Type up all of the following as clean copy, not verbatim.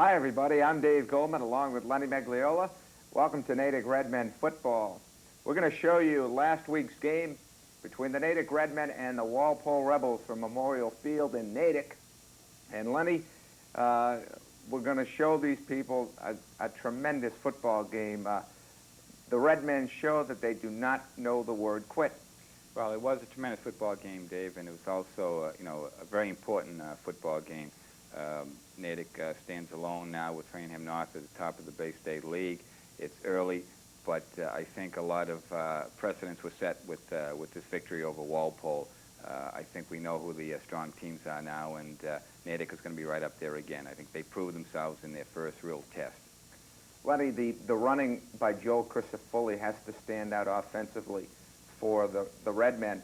Hi, everybody. I'm Dave Goldman, along with Lenny Megliola. Welcome to Natick Redmen football. We're going to show you last week's game between the Natick Redmen and the Walpole Rebels from Memorial Field in Natick. And Lenny, we're going to show these people a tremendous football game. The Redmen show that they do not know the word quit. Well, it was a tremendous football game, Dave, and it was also, a very important football game. Natick stands alone now with Framingham North at the top of the Bay State League. It's early, but I think a lot of precedents were set with this victory over Walpole. I think we know who the strong teams are now, and Natick is going to be right up there again. I think they proved themselves in their first real test. Lenny, the running by Joe Crisafulli has to stand out offensively for the Redmen.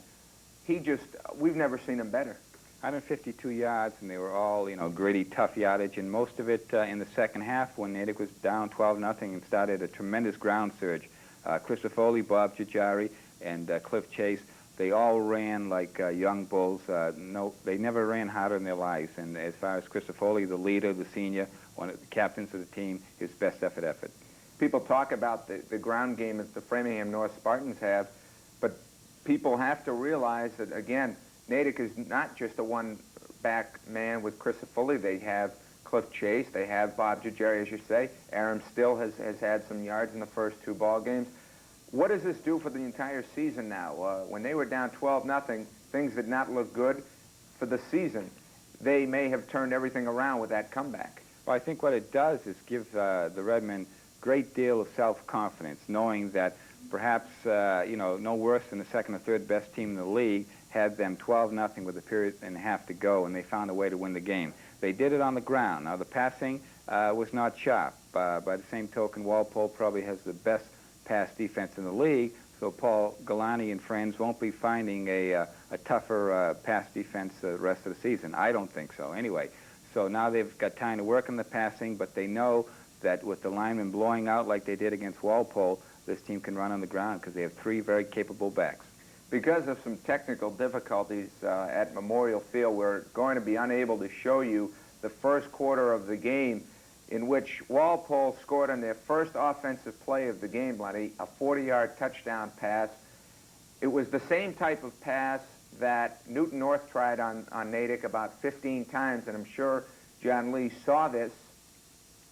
We've never seen him better. 152 yards, and they were all, gritty, tough yardage, and most of it in the second half when Natick was down 12-0 and started a tremendous ground surge. Crisafulli, Bob Jajari, and Cliff Chase, they all ran like young bulls. They never ran harder in their lives. And as far as Crisafulli, the leader, the senior, one of the captains of the team, his best effort. People talk about the ground game that the Framingham North Spartans have, but people have to realize that, again, Natick is not just a one-back man with Crisafulli. They have Cliff Chase. They have Bob Jajari, as you say. Aram Still has had some yards in the first two ball games. What does this do for the entire season now? When they were down 12-0, things did not look good for the season. They may have turned everything around with that comeback. Well, I think what it does is give the Redmen a great deal of self-confidence, knowing that perhaps, no worse than the second or third best team in the league had them 12-0 with a period and a half to go, and they found a way to win the game. They did it on the ground. Now, the passing was not sharp. By the same token, Walpole probably has the best pass defense in the league, so Paul Galani and friends won't be finding a tougher pass defense the rest of the season. I don't think so, anyway. So now they've got time to work on the passing, but they know that with the linemen blowing out like they did against Walpole, this team can run on the ground because they have three very capable backs. Because of some technical difficulties at Memorial Field, we're going to be unable to show you the first quarter of the game in which Walpole scored on their first offensive play of the game, Lenny, a 40-yard touchdown pass. It was the same type of pass that Newton North tried on Natick about 15 times, and I'm sure John Lee saw this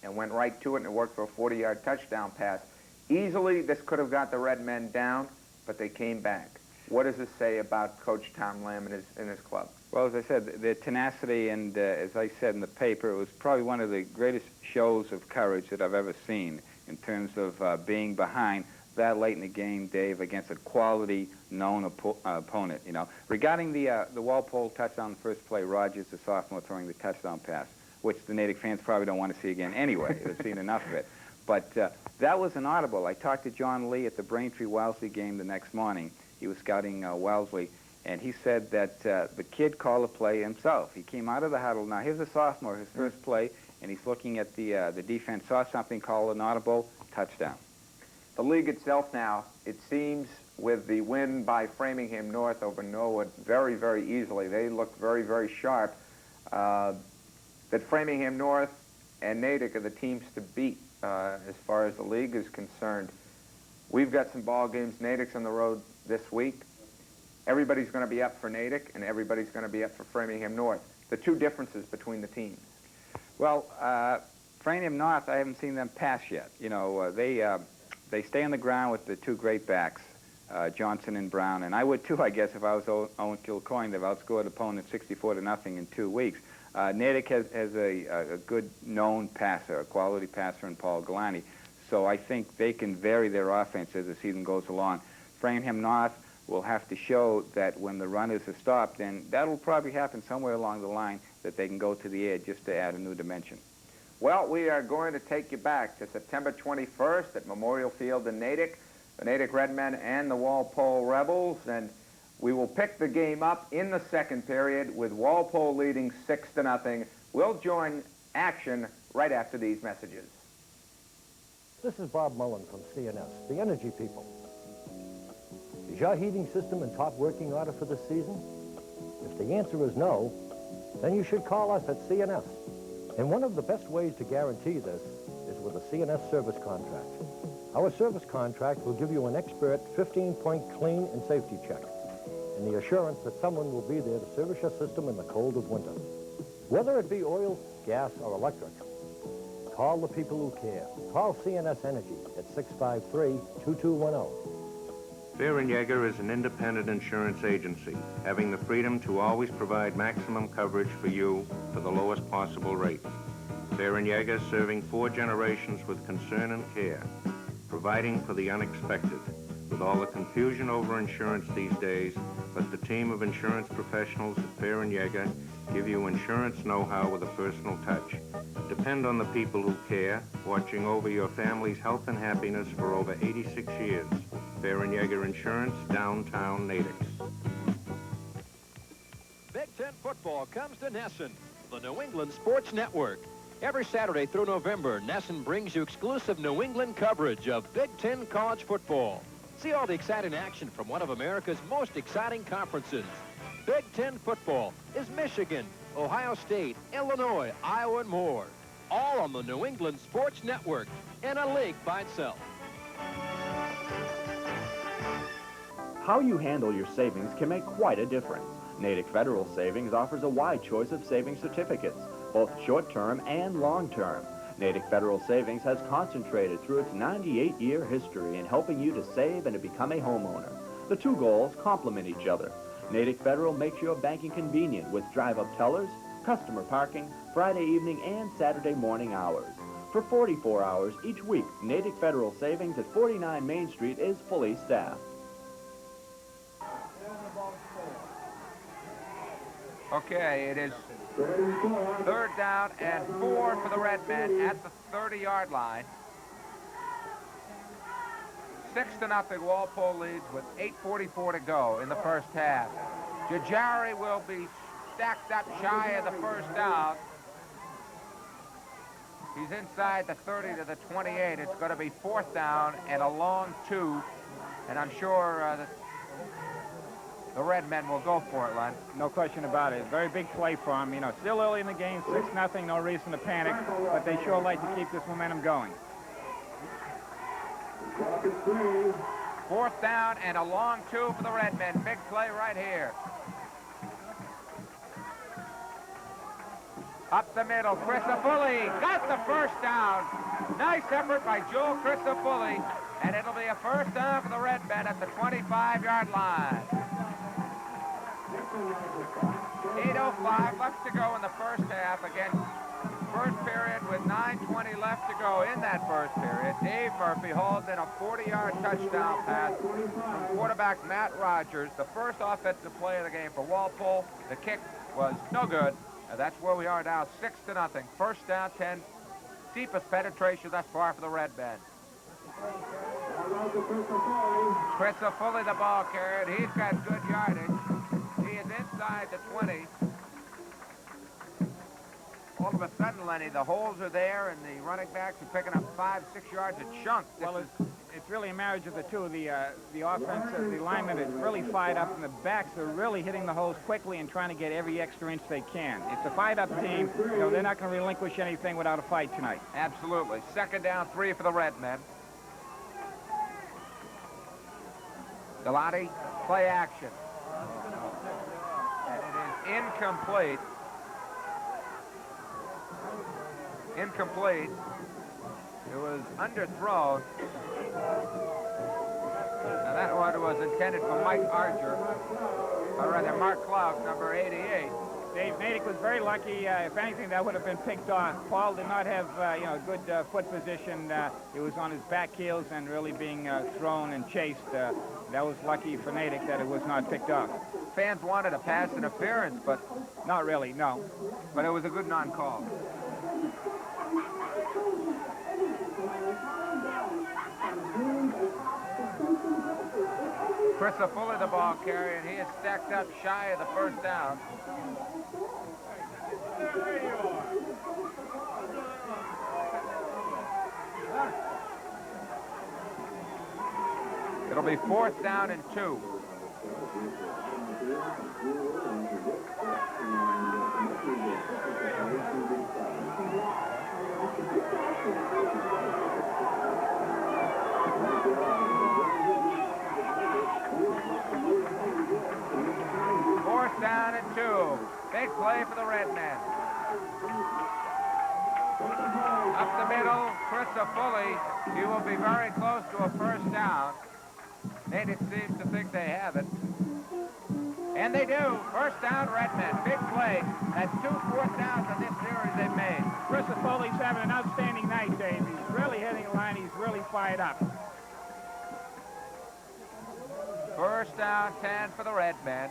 and went right to it, and it worked for a 40-yard touchdown pass. Easily, this could have got the Redmen down, but they came back. What does this say about Coach Tom Lamb and his club? Well, as I said, their tenacity, and as I said in the paper, it was probably one of the greatest shows of courage that I've ever seen in terms of being behind that late in the game, Dave, against a quality, known opponent. Regarding the Walpole touchdown in the first play, Rogers, the sophomore, throwing the touchdown pass, which the Natick fans probably don't want to see again anyway. They've seen enough of it. But that was an audible. I talked to John Lee at the Braintree-Wellesley game the next morning. He was scouting Wellesley, and he said that the kid called the play himself. He came out of the huddle. Now, here's a sophomore, his first play, and he's looking at the defense, saw something, called an audible, touchdown. The league itself now, it seems, with the win by Framingham North over Norwood very, very easily, they look very, very sharp, that Framingham North and Natick are the teams to beat as far as the league is concerned. We've got some ball games. Natick's on the road this week. Everybody's going to be up for Natick, and everybody's going to be up for Framingham North. The two differences between the teams. Well, Framingham North, I haven't seen them pass yet. They stay on the ground with the two great backs, Johnson and Brown, and I would too, I guess, if I was Owen Kilcoyne. They've outscored opponents 64-0 in 2 weeks. Natick has a good known passer, a quality passer in Paul Galani. So I think they can vary their offense as the season goes along. Framingham North will have to show that when the runners are stopped, and that'll probably happen somewhere along the line, that they can go to the air just to add a new dimension. Well, we are going to take you back to September 21st at Memorial Field in Natick, the Natick Redmen and the Walpole Rebels, and we will pick the game up in the second period with Walpole leading 6-0. We'll join action right after these messages. This is Bob Mullen from CNS, the energy people. Is your heating system in top working order for this season? If the answer is no, then you should call us at CNS. And one of the best ways to guarantee this is with a CNS service contract. Our service contract will give you an expert 15-point clean and safety check, and the assurance that someone will be there to service your system in the cold of winter. Whether it be oil, gas, or electric, call the people who care. Call CNS Energy at 653-2210. Fair & Yeager is an independent insurance agency, having the freedom to always provide maximum coverage for you for the lowest possible rate. Fair & Yeager serving 4 generations with concern and care, providing for the unexpected. With all the confusion over insurance these days, let the team of insurance professionals at Fair & Yeager give you insurance know-how with a personal touch. Depend on the people who care, watching over your family's health and happiness for over 86 years. Fair & Yeager Insurance, downtown Natick. Big Ten football comes to Nesson, the New England Sports Network. Every Saturday through November, Nesson brings you exclusive New England coverage of Big Ten college football. See all the exciting action from one of America's most exciting conferences. Big Ten football is Michigan, Ohio State, Illinois, Iowa, and more. All on the New England Sports Network, in a league by itself. How you handle your savings can make quite a difference. Natick Federal Savings offers a wide choice of savings certificates, both short-term and long-term. Natick Federal Savings has concentrated through its 98-year history in helping you to save and to become a homeowner. The two goals complement each other. Natick Federal makes your banking convenient with drive-up tellers, customer parking, Friday evening and Saturday morning hours. For 44 hours each week, Natick Federal Savings at 49 Main Street is fully staffed. Okay, it is 3rd down and 4 for the Redmen at the 30-yard line. 6-0 Walpole leads with 8:44 to go in the first half. Jajari will be stacked up shy of the first down. He's inside the 30 to the 28. It's going to be 4th down and a long 2, and I'm sure that the Redmen will go for it, Len. No question about it. Very big play for them. You know, still early in the game, 6-0, no reason to panic, but they sure like to keep this momentum going. 4th down and a long 2 for the Redmen. Big play right here. Up the middle, Crisafulli got the first down. Nice effort by Joel Crisafulli, and it'll be a first down for the Redmen at the 25-yard line. 8:05 left to go in the first half. Again, first period with 9:20 left to go in that first period. Dave Murphy hauls in a 40-yard touchdown pass from quarterback Matt Rogers. The first offensive play of the game for Walpole. The kick was no good. That's where we are now, 6-0. First down, 10. Deepest penetration thus far for the Redmen. Crisafulli, the ball carrier. He's got good yardage. He is inside the 20. All of a sudden, Lenny, the holes are there, and the running backs are picking up 5-6 yards a chunk. Well, it's really a marriage of the two. The offense, the linemen is really fired up, and the backs are really hitting the holes quickly and trying to get every extra inch they can. It's a fired-up team. You know, they're not going to relinquish anything without a fight tonight. Absolutely. 2nd down, 3 for the Redmen. Galati, play action. And it is incomplete. Incomplete. It was underthrown. Now that one was intended for Mike Archer, or rather Mark Cloud, number 88. Dave, Natick was very lucky. If anything, that would have been picked off. Paul did not have, you know, good foot position. It was on his back heels and really being thrown and chased. That was lucky for Natick that it was not picked off. Fans wanted a pass interference, but not really, no. But it was a good non-call. Crisafulli, the ball carrier, and he is stacked up shy of the first down. It'll be 4th down and 2. Fourth down and 2. Big play for the Redmen. Up the middle, Chris Foley. He will be very close to a first down. Natick seems to think they have it. And they do. First down, Redmen. Big play. That's 2 fourth downs in this series they've made. Chris Foley's having an outstanding night, Dave. He's really hitting the line. He's really fired up. First down, 10 for the Redmen.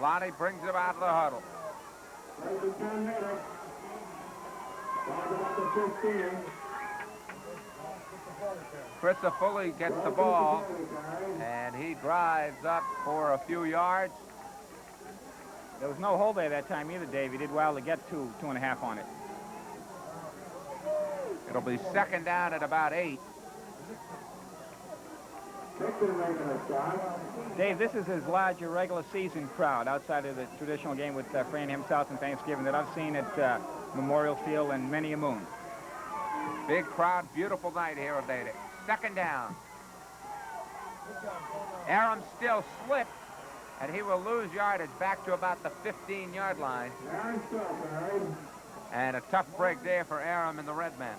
Lenny brings him out of the huddle. Chris Foley gets the ball, and he drives up for a few yards. There was no hold there that time either, Dave. He did well to get 2.5 on it. It'll be second down at about 8. Dave, this is his larger regular season crowd outside of the traditional game with Framingham South and Thanksgiving that I've seen at Memorial Field and many a moon. Big crowd, beautiful night here at Natick. Second down. Aram still slipped, and he will lose yardage back to about the 15-yard line. And a tough break there for Aram and the Redmen.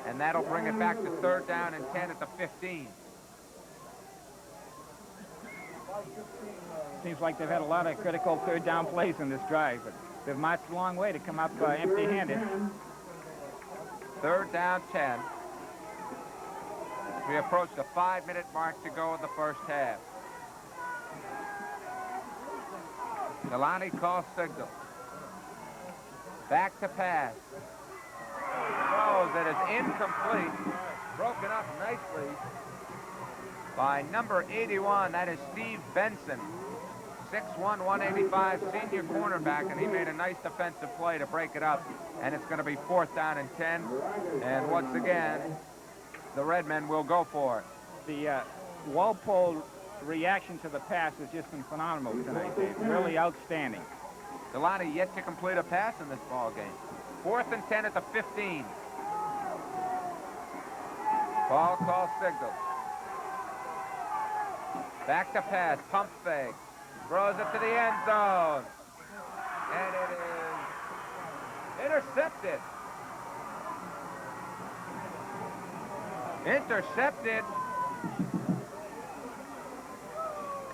And that'll bring it back to third down and 10 at the 15. Seems like they've had a lot of critical third down plays in this drive, but they've marched a long way to come up empty-handed. Third down, 10. We approach the 5-minute mark to go in the first half. Lenny calls signal. Back to pass. Throws that is incomplete. Broken up nicely by number 81. That is Steve Benson. 6'1", 185, senior cornerback, and he made a nice defensive play to break it up. And it's going to be fourth down and 10. And once again, the Redmen will go for it. The Walpole reaction to the pass has just been phenomenal tonight, Dave. Really outstanding. Lenny yet to complete a pass in this ball game. Fourth and 10 at the 15. Ball call signal. Back to pass, pump fake. Throws it to the end zone. And it is intercepted. Intercepted.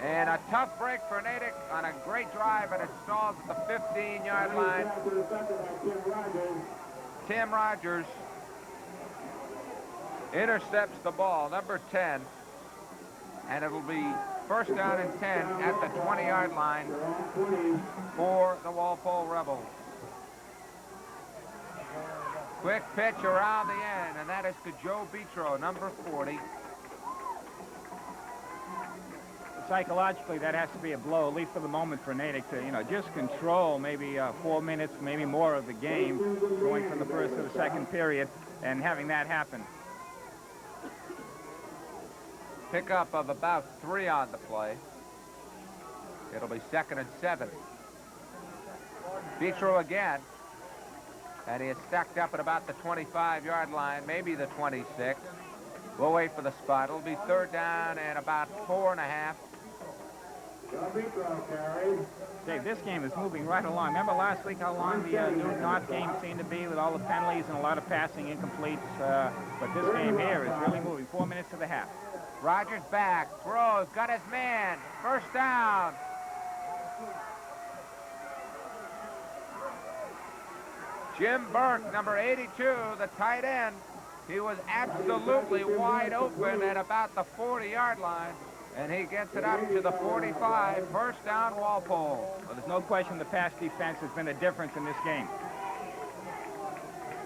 And a tough break for Natick on a great drive, and it stalls at the 15-yard line. Tim Rogers intercepts the ball, number 10, and it'll be first down and 10 at the 20-yard line for the Walpole Rebels. Quick pitch around the end, and that is to Joe Betro, number 40. Psychologically, that has to be a blow, at least for the moment, for Natick to, just control maybe 4 minutes, maybe more of the game, going from the first to the second period, and having that happen. Pickup of about 3 on the play. It'll be second and 7. Betro again, and he is stacked up at about the 25-yard line, maybe the 26. We'll wait for the spot. It'll be third down and about 4.5. Dave, this game is moving right along. Remember last week how long the New North game seemed to be with all the penalties and a lot of passing incompletes? But this game here is really moving. 4 minutes to the half. Rogers back, throws, got his man. First down. Jim Burke, number 82, the tight end. He was absolutely wide open at about the 40-yard line, and he gets it up to the 45. First down, Walpole. Well, there's no question the pass defense has been the difference in this game.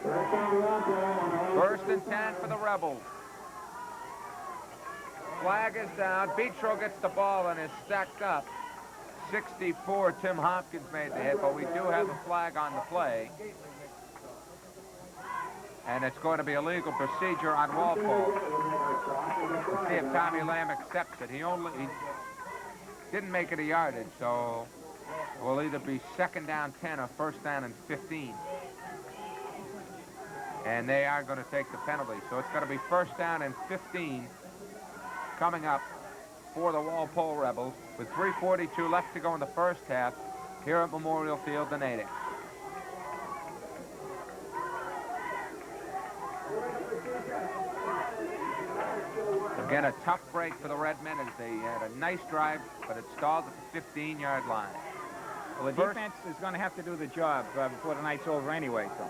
First and 10 for the Rebels. Flag is down. Betro gets the ball and is stacked up. 64, Tim Hopkins made the hit, but we do have a flag on the play. And it's going to be a legal procedure on Walpole. Let's see if Tommy Lamb accepts it. He didn't make it a yardage, so it will either be second down 10 or first down and 15. And they are going to take the penalty. So it's going to be first down and 15 coming up for the Walpole Rebels with 3:42 left to go in the first half here at Memorial Field, the Natick. Again, a tough break for the Redmen as they had a nice drive, but it stalled at the 15-yard line. Well, the defense is going to have to do the job before the night's over anyway. So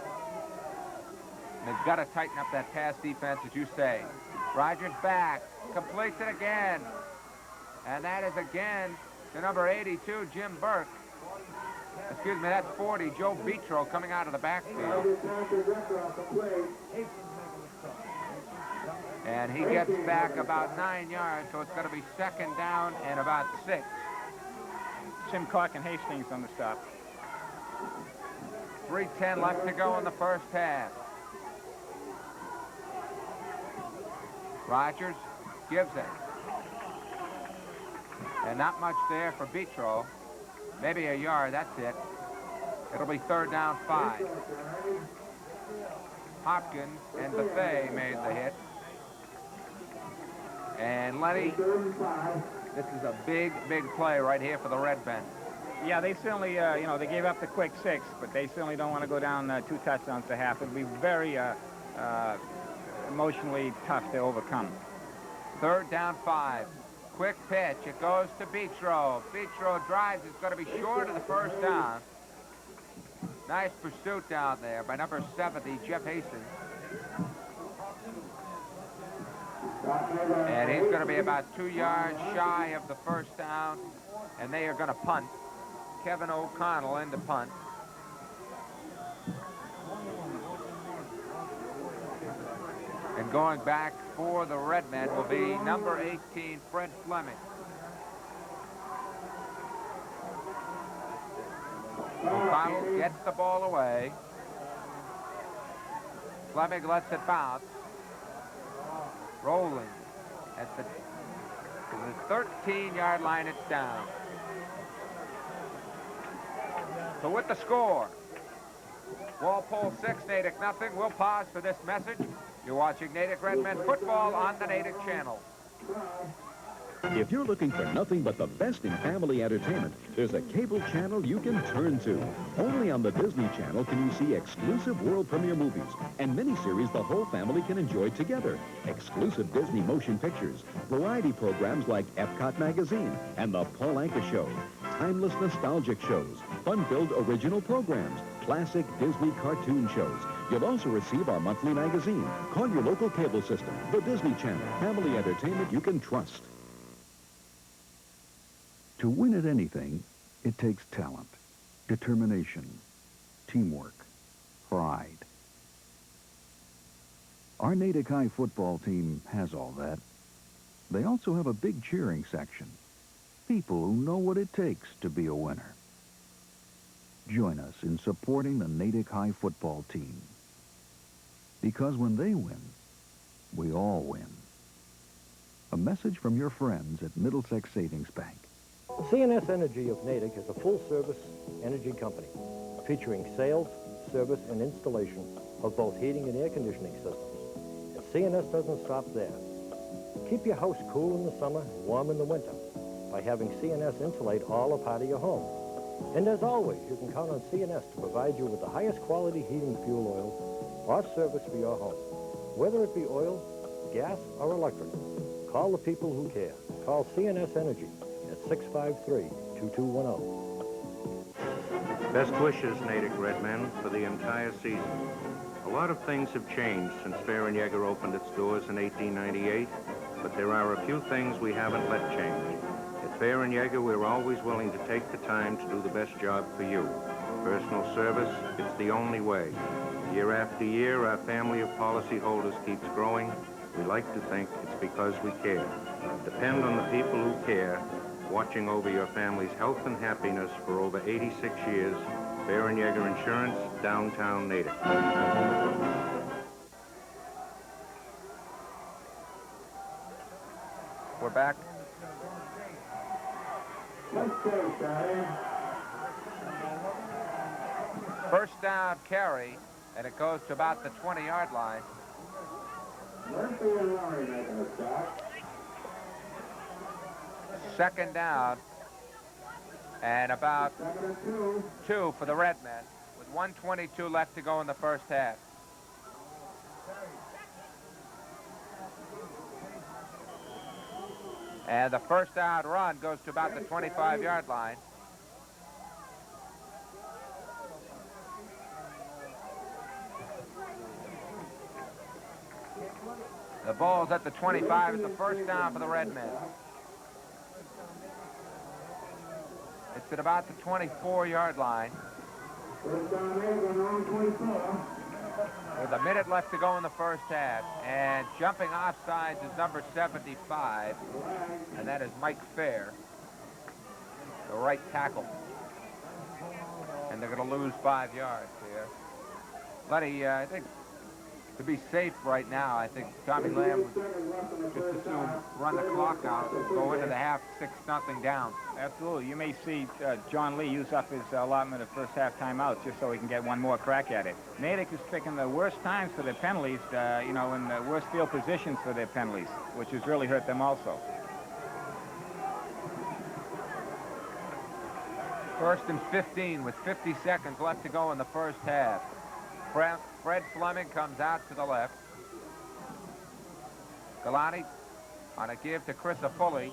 they've got to tighten up that pass defense, as you say. Rogers back, completes it again. And that is again to number 82, Jim Burke. Excuse me, that's 40, Joe Vitro coming out of the backfield. And he gets back about 9 yards, so it's going to be second down and about 6. Simcock and Hastings on the stop. 3:10 left to go in the first half. Rogers gives it. And not much there for Vitro. Maybe a yard, that's it. It'll be third down 5. Hopkins and Buffet made the hit. And Lenny, this is a big, big play right here for the Redmen. Yeah, they certainly, they gave up the quick 6, but they certainly don't want to go down 2 touchdowns to half. It'll be very emotionally tough to overcome. Third down 5. Quick pitch. It goes to Vitro. Vitro drives. It's going to be short of the first down. Nice pursuit down there by number 70, Jeff Hastings. And he's going to be about 2 yards shy of the first down. And they are going to punt. Kevin O'Connell in to punt. And going back for the Redmen will be number 18, Fred Fleming. O'Connell gets the ball away. Fleming lets it bounce. Rolling at the 13-yard line, it's down. So with the score, Walpole 6, Natick nothing. We'll pause for this message. You're watching Natick Redmen football on the Natick channel. If you're looking for nothing but the best in family entertainment, there's a cable channel you can turn to. Only on the Disney Channel can you see exclusive world premiere movies and miniseries the whole family can enjoy together. Exclusive Disney motion pictures, variety programs like Epcot Magazine and The Paul Anka Show, timeless nostalgic shows, fun-filled original programs, classic Disney cartoon shows. You'll also receive our monthly magazine. Call your local cable system, the Disney Channel, family entertainment you can trust. To win at anything, it takes talent, determination, teamwork, pride. Our Natick High football team has all that. They also have a big cheering section. People who know what it takes to be a winner. Join us in supporting the Natick High football team. Because when they win, we all win. A message from your friends at Middlesex Savings Bank. CNS Energy of Natick is a full-service energy company featuring sales, service, and installation of both heating and air conditioning systems. And CNS doesn't stop there. Keep your house cool in the summer and warm in the winter by having CNS insulate all or part of your home. And as always, you can count on CNS to provide you with the highest quality heating fuel oil or service for your home. Whether it be oil, gas, or electric, call the people who care. Call CNS Energy at 653-2210. Best wishes, Natick Redmen, for the entire season. A lot of things have changed since Fair and Yeager opened its doors in 1898, but there are a few things we haven't let change. At Fair and Yeager, we're always willing to take the time to do the best job for you. Personal service, it's the only way. Year after year, our family of policyholders keeps growing. We like to think it's because we care. Depend on the people who care, watching over your family's health and happiness for over 86 years. Fair and Yeager Insurance, downtown Natick. quarterback. First down carry, and it goes to about the 20-yard line. Second down, and about 2 for the Redmen, with 1:22 left to go in the first half. And the first down run goes to about the 25-yard line. The ball's at the 25. It's the first down for the Redmen. It's at about the 24-yard line. With a minute left to go in the first half. And jumping offsides is number 75. And that is Mike Fair, the right tackle. And they're going to lose 5 yards here. Lenny, I think to be safe right now, I think Tommy Lamb would just as soon run the clock out and go into the half 6-0 down. Absolutely. You may see John Lee use up his allotment of first half timeouts just so he can get one more crack at it. Natick is picking the worst times for their penalties, you know, in the worst field positions for their penalties, which has really hurt them also. First and 15 with 50 seconds left to go in the first half. Fred Fleming comes out to the left. Galati on a give to Chris Afulli,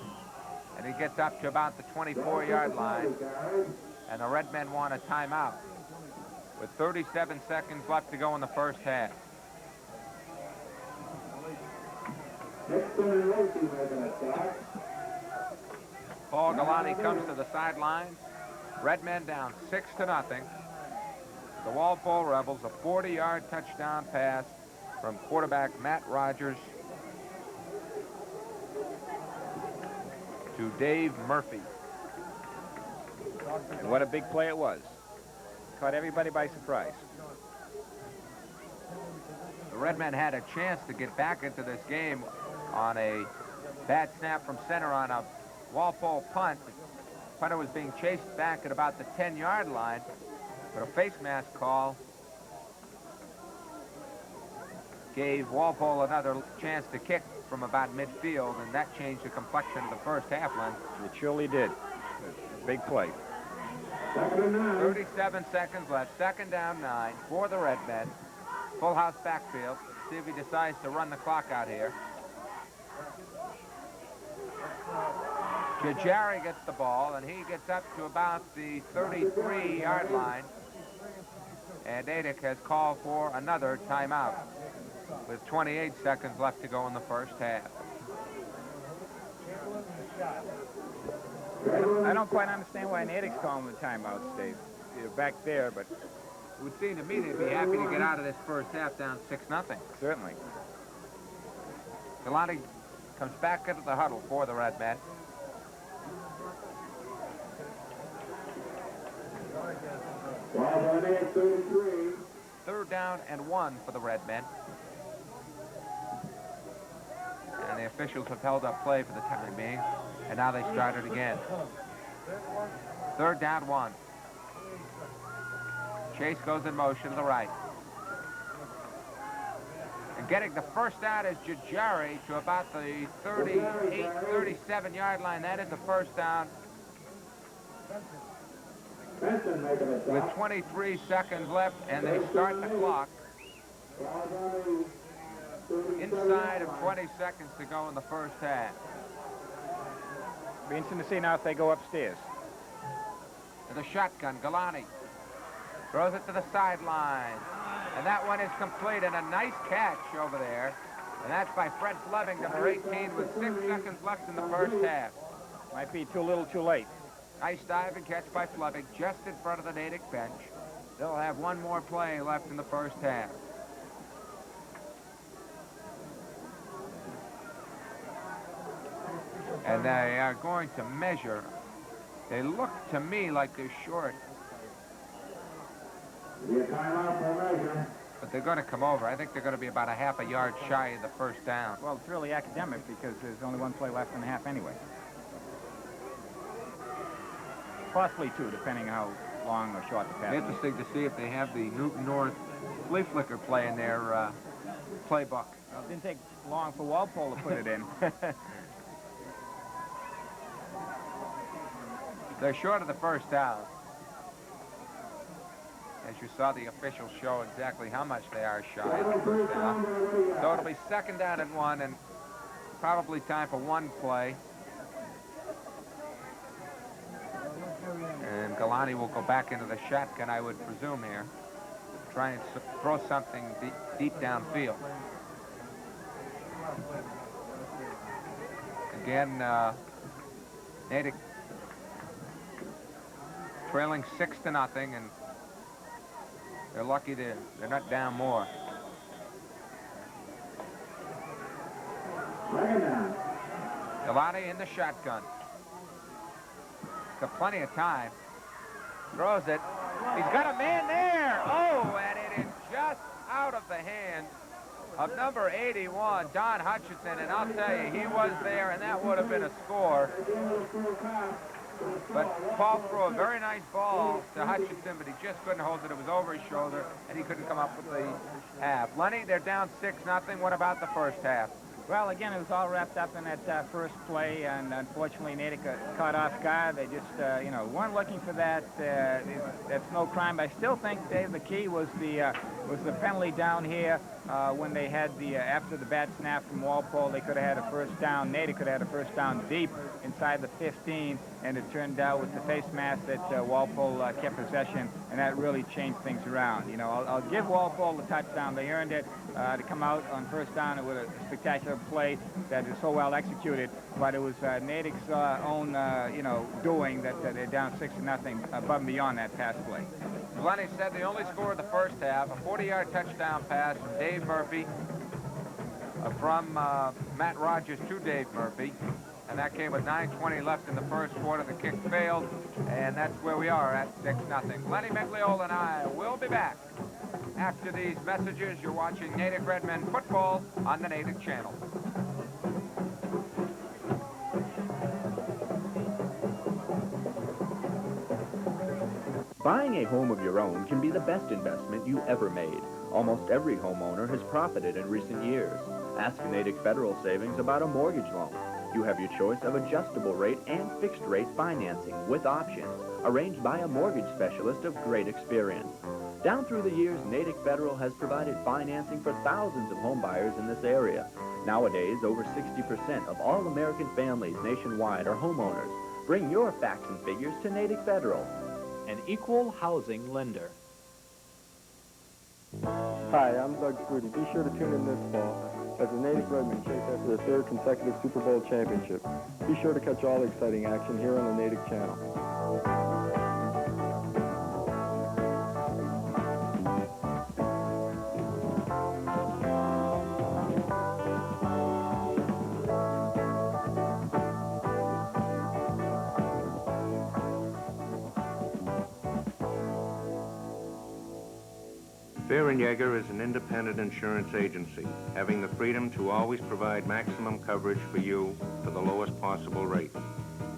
and he gets up to about the 24-yard line, and the Redmen want a timeout with 37 seconds left to go in the first half. Paul Galati comes to the sidelines. Redmen down 6-0. The Walpole Rebels, a 40-yard touchdown pass from quarterback Matt Rogers to Dave Murphy. And what a big play it was. Caught everybody by surprise. The Redmen had a chance to get back into this game on a bad snap from center on a Walpole punt. The punter was being chased back at about the 10-yard line. But a face mask call gave Walpole another chance to kick from about midfield, and that changed the complexion of the first half, Len. It surely did. Big play. 37 seconds left. Second down 9 for the Redmen. Full house backfield. Let's see if he decides to run the clock out here. Jajari gets the ball, and he gets up to about the 33-yard line. And Natick has called for another timeout with 28 seconds left to go in the first half. I don't quite understand why Natick's calling the timeouts, Dave. You're back there, but it would seem to me they'd be happy to get out of this first half down 6-0. Certainly. Galati comes back into the huddle for the Redmen. Third down and 1 for the Redmen. And the officials have held up play for the time being. And now they start it again. Third down 1. Chase goes in motion to the right. And getting the first down is Jajari to about the 38, 37-yard line. That is the first down. With 23 seconds left, and they start the clock. Inside of 20 seconds to go in the first half. Be interesting to see now if they go upstairs. To the shotgun, Galani throws it to the sideline. And that one is complete, and a nice catch over there. And that's by Fred Fleming, number 18, with 6 seconds left in the first half. Might be too little too late. Nice dive and catch by Fleming just in front of the Natick bench. They'll have one more play left in the first half. And they are going to measure. They look to me like they're short. but they're going to come over. I think they're going to be about a half a yard shy of the first down. Well, it's really academic because there's only one play left in the half anyway. Possibly two, depending on how long or short the pass is. Interesting to see if they have the Newton North flea flicker play in their playbook. Well, it didn't take long for Walpole to put it in. They're short of the first down. As you saw, the officials show exactly how much they are shy of the first down. So it'll be 2nd down and 1, and probably time for one play. And Galani will go back into the shotgun, I would presume here. Try and throw something deep downfield. Again, Natick trailing 6-0, and they're lucky they're not down more. Galani in the shotgun. Got plenty of time. Throws it. He's got a man there. Oh, and it is just out of the hand of number 81, Don Hutchinson. And I'll tell you, he was there, and that would have been a score. But Paul threw a very nice ball to Hutchinson, but he just couldn't hold it. It was over his shoulder, and he couldn't come up with the half. Lenny, they're down 6-0. What about the first half? Well, again, it was all wrapped up in that first play, and unfortunately, Natick got caught off guard. They just, weren't looking for that. That's no crime. But I still think, Dave, the key was the penalty down here when they had after the bad snap from Walpole. They could have had a first down. Natick could have had a first down deep inside the 15, and it turned out with the face mask that Walpole kept possession, and that really changed things around. You know, I'll give Walpole the touchdown. They earned it to come out on first down with a spectacular play that is so well executed, but it was Natick's own, doing that they're down 6-0 above and beyond that pass play. Lenny said the only score of the first half, a 40-yard touchdown pass from Dave Murphy, from Matt Rogers to Dave Murphy, and that came with 9:20 left in the first quarter. The kick failed, and that's where we are at 6-0. Lenny Megliola and I will be back after these messages. You're watching Natick Redmen football on the Natick Channel. Buying a home of your own can be the best investment you ever made. Almost every homeowner has profited in recent years. Ask Natick Federal Savings about a mortgage loan. You have your choice of adjustable rate and fixed rate financing with options, arranged by a mortgage specialist of great experience. Down through the years, Natick Federal has provided financing for thousands of home buyers in this area. Nowadays, over 60% of all American families nationwide are homeowners. Bring your facts and figures to Natick Federal, an equal housing lender. Hi, I'm Doug Fruity. Be sure to tune in this fall as the Natick Redmen chase after their 3rd consecutive Super Bowl championship. Be sure to catch all the exciting action here on the Natick Channel. Jäger is an independent insurance agency, having the freedom to always provide maximum coverage for you for the lowest possible rate.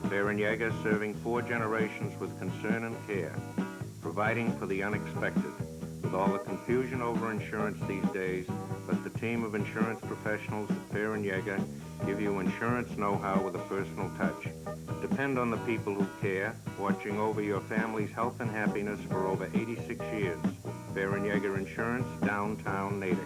Jäger serving 4 generations with concern and care, providing for the unexpected. With all the confusion over insurance these days, let the team of insurance professionals at Jäger give you insurance know-how with a personal touch. Depend on the people who care, watching over your family's health and happiness for over 86 years. Jäger Insurance, downtown Natick.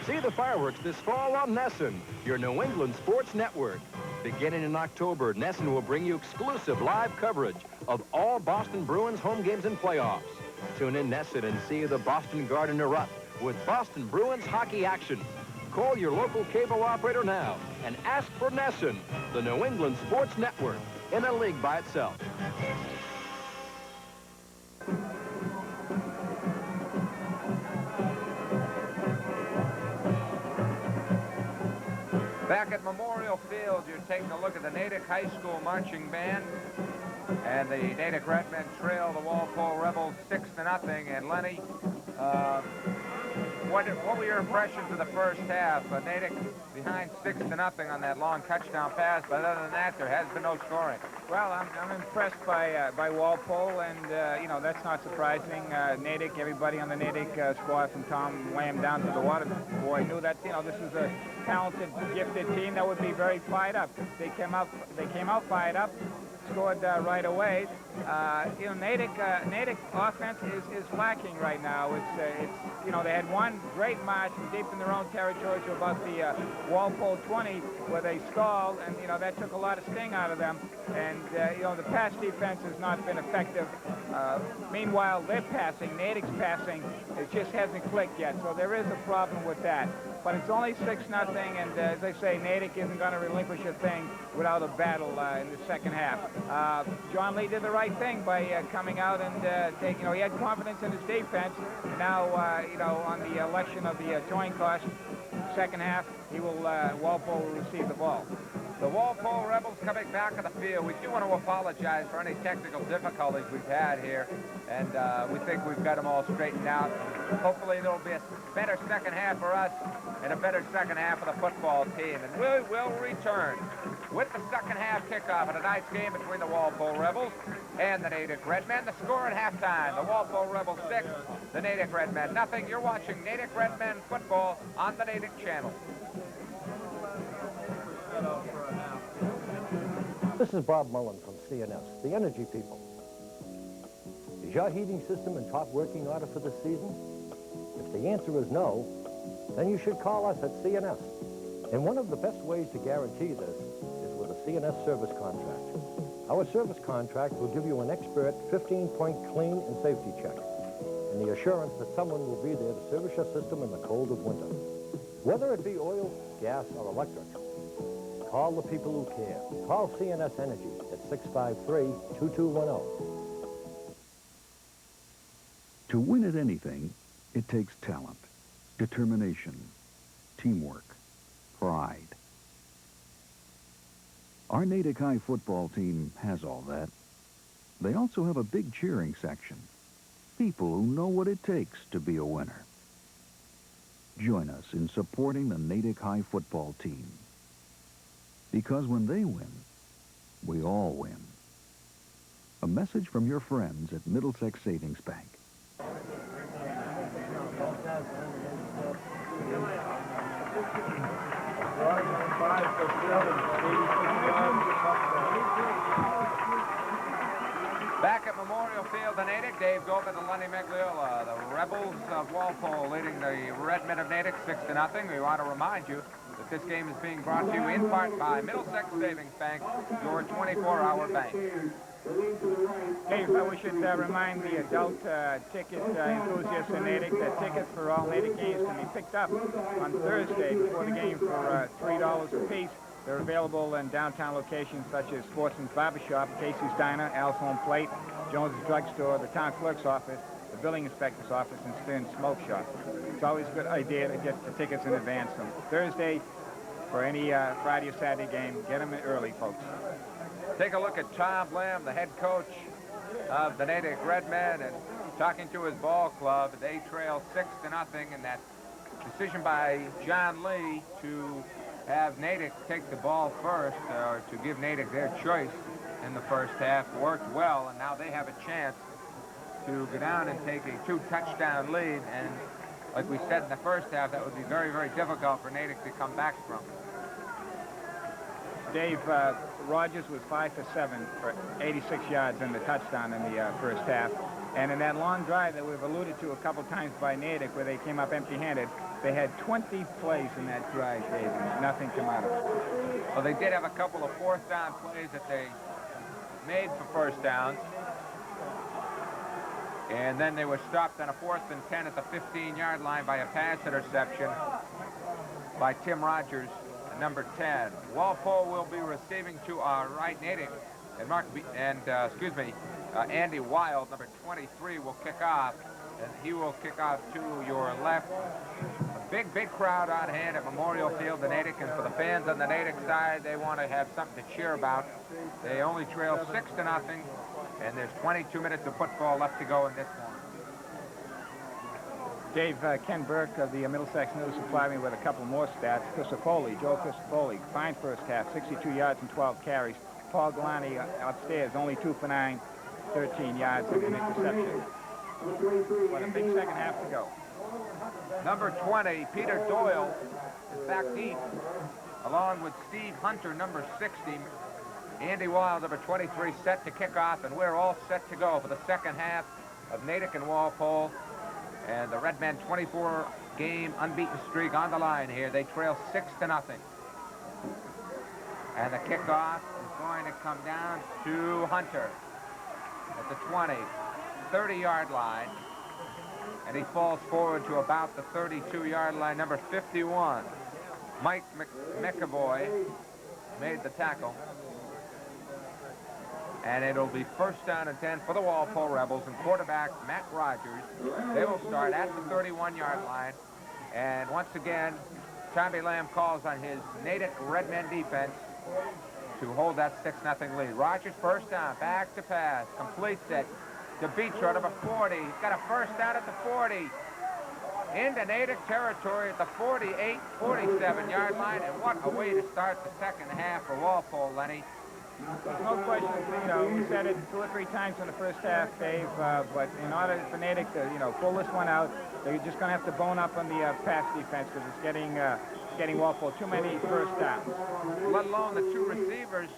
See the fireworks this fall on Nesson, your New England sports network. Beginning in October, Nesson will bring you exclusive live coverage of all Boston Bruins home games and playoffs. Tune in Nesson and see the Boston Garden erupt with Boston Bruins hockey action. Call your local cable operator now and ask for Nesson, the New England sports network, in a league by itself. Back at Memorial Field, you're taking a look at the Natick High School Marching Band. And the Natick Redmen trail the Walpole Rebels 6-0. And Lenny, what were your impressions of the first half? Natick behind 6-0 on that long touchdown pass, but other than that, there has been no scoring. Well, I'm impressed by Walpole, and you know, that's not surprising. Natick, everybody on the Natick squad, from Tom Lamb down to the water boy, knew that, you know, this is a talented, gifted team that would be very fired up. They came out fired up, scored right away. You know, Natick offense is lacking right now. It's you know, they had one great march deep in their own territory to about the Walpole 20, where they stalled, and you know, that took a lot of sting out of them. And you know, the pass defense has not been effective. Meanwhile, they're passing, Natick's passing, it just hasn't clicked yet. So there is a problem with that. But it's only 6-0, and as I say, Natick isn't going to relinquish a thing without a battle in the second half. John Lee did the right thing by coming out and taking, you know, he had confidence in his defense. And now, you know, on the election of the towing cost, second half, he will, Walpole will receive the ball. The Walpole Rebels coming back on the field. We do want to apologize for any technical difficulties we've had here, and we think we've got them all straightened out. Hopefully there will be a better second half for us and a better second half for the football team. And we will return with the second half kickoff of tonight's game between the Walpole Rebels and the Natick Redmen. The score at halftime, the Walpole Rebels 6, the Natick Redmen nothing. You're watching Natick Redmen football on the Natick channel. This is Bob Mullen from CNS, the energy people. Is your heating system in top working order for this season? If the answer is no, then you should call us at CNS. And one of the best ways to guarantee this is with a CNS service contract. Our service contract will give you an expert 15-point clean and safety check, and the assurance that someone will be there to service your system in the cold of winter. Whether it be oil, gas, or electric, call the people who care. Call CNS Energy at 653-2210. To win at anything, it takes talent, determination, teamwork, pride. Our Natick High football team has all that. They also have a big cheering section. People who know what it takes to be a winner. Join us in supporting the Natick High football team. Because when they win, we all win. A message from your friends at Middlesex Savings Bank. Back at Memorial Field in Natick, Dave Goldman and Lenny Megliola. The Rebels of Walpole leading the Redmen of Natick 6-0. We want to remind you that this game is being brought to you in part by Middlesex Savings Bank, your 24-hour bank. Dave, we should remind the adult ticket enthusiasts in Natick that tickets for all Natick games can be picked up on Thursday before the game for $3 a piece. They're available in downtown locations such as Sportsman's Barbershop, Casey's Diner, Al's Home Plate, Jones's Drugstore, the Town Clerk's Office, the Building Inspector's Office, and Stern's Smoke Shop. It's always a good idea to get the tickets in advance. From Thursday, for any Friday or Saturday game, get them in early, folks. Take a look at Tom Lamb, the head coach of the Natick Redmen, and talking to his ball club. They trail 6-0, and that decision by John Lee to have Natick take the ball first, or to give Natick their choice in the first half, worked well, and now they have a chance to go down and take a 2-touchdown lead. And like we said in the first half, that would be very, very difficult for Natick to come back from. Dave, Rogers was 5 for 7 for 86 yards in the touchdown in the first half. And in that long drive that we've alluded to a couple times by Natick, where they came up empty-handed, they had 20 plays in that drive, Dave, and nothing came out of it. Well, they did have a couple of fourth down plays that they made for first downs. And then they were stopped on a 4th and 10 at the 15-yard line by a pass interception by Tim Rogers, number 10. Walpole will be receiving to our right. Natick and Andy Wild, number 23, will kick off, and he will kick off to your left. Big crowd on hand at Memorial Field in Natick, and for the fans on the Natick side, they want to have something to cheer about. They only trail 6-0, and there's 22 minutes of football left to go in this one. Dave, Ken Burke of the Middlesex News supplied me with a couple more stats. Joe Christopoli, fine first half, 62 yards and 12 carries. Paul Galani upstairs, only 2 for 9, 13 yards and an interception. But a big second half to go. Number 20, Peter Doyle, is back deep, along with Steve Hunter, number 60. Andy Wild, number 23, set to kick off, and we're all set to go for the second half of Natick and Walpole. And the Red Men 24-game unbeaten streak on the line here. They trail 6-0. And the kickoff is going to come down to Hunter at the 20, 30-yard line. And he falls forward to about the 32-yard line. Number 51, Mike McAvoy, made the tackle. And it'll be first down and 10 for the Walpole Rebels, and quarterback Matt Rogers. They will start at the 31-yard line. And once again, Tommy Lamb calls on his Natick Redmen defense to hold that 6-0 lead. Rogers first down, back to pass, completes it to Beecher, number 40. He's got a first down at the 40. Into Natick territory at the 48, 47-yard line. And what a way to start the second half for Walpole, Lenny. There's no question, we said it 2 or 3 times in the first half, Dave, but in order for Natick to, pull this one out, they're just going to have to bone up on the pass defense, because it's getting Walpole too many first downs. Let alone the 2 receivers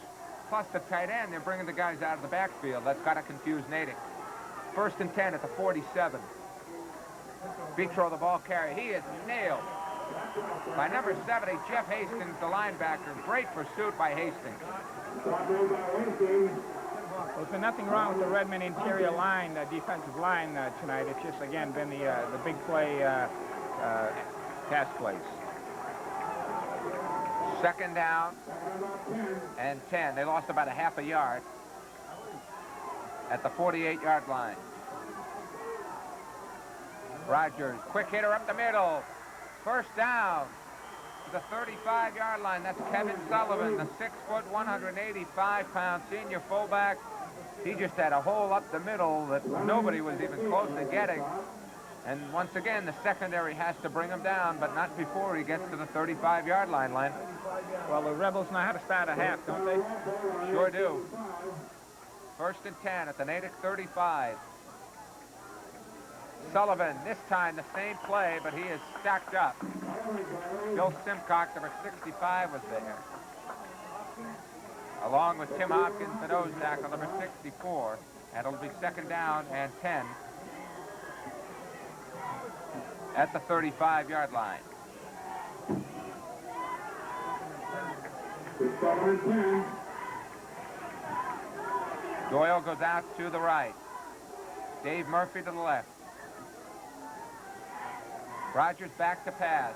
plus the tight end. They're bringing the guys out of the backfield. That's got to confuse Natick. First and 10 at the 47. Beecher, the ball carrier. He is nailed by number 70, Jeff Hastings, the linebacker. Great pursuit by Hastings. Well, there's been nothing wrong with the Redmen interior line, defensive line tonight. It's just, again, been the big play pass plays. Second down and 10. They lost about a half a yard at the 48-yard line. Rogers, quick hitter up the middle. First down to the 35-yard line. That's Kevin Sullivan, the 6-foot, 185-pound senior fullback. He just had a hole up the middle that nobody was even close to getting. And once again, the secondary has to bring him down, but not before he gets to the 35-yard line, Len. Well, the Rebels know how to start a half, don't they? Sure do. First and 10 at the Natick 35. Sullivan, this time the same play, but he is stacked up. Bill Simcock, number 65, was there. Along with Tim Hopkins, the nose tackle, number 64. And it'll be second down and 10 at the 35-yard line. Doyle goes out to the right. Dave Murphy to the left. Rogers back to pass.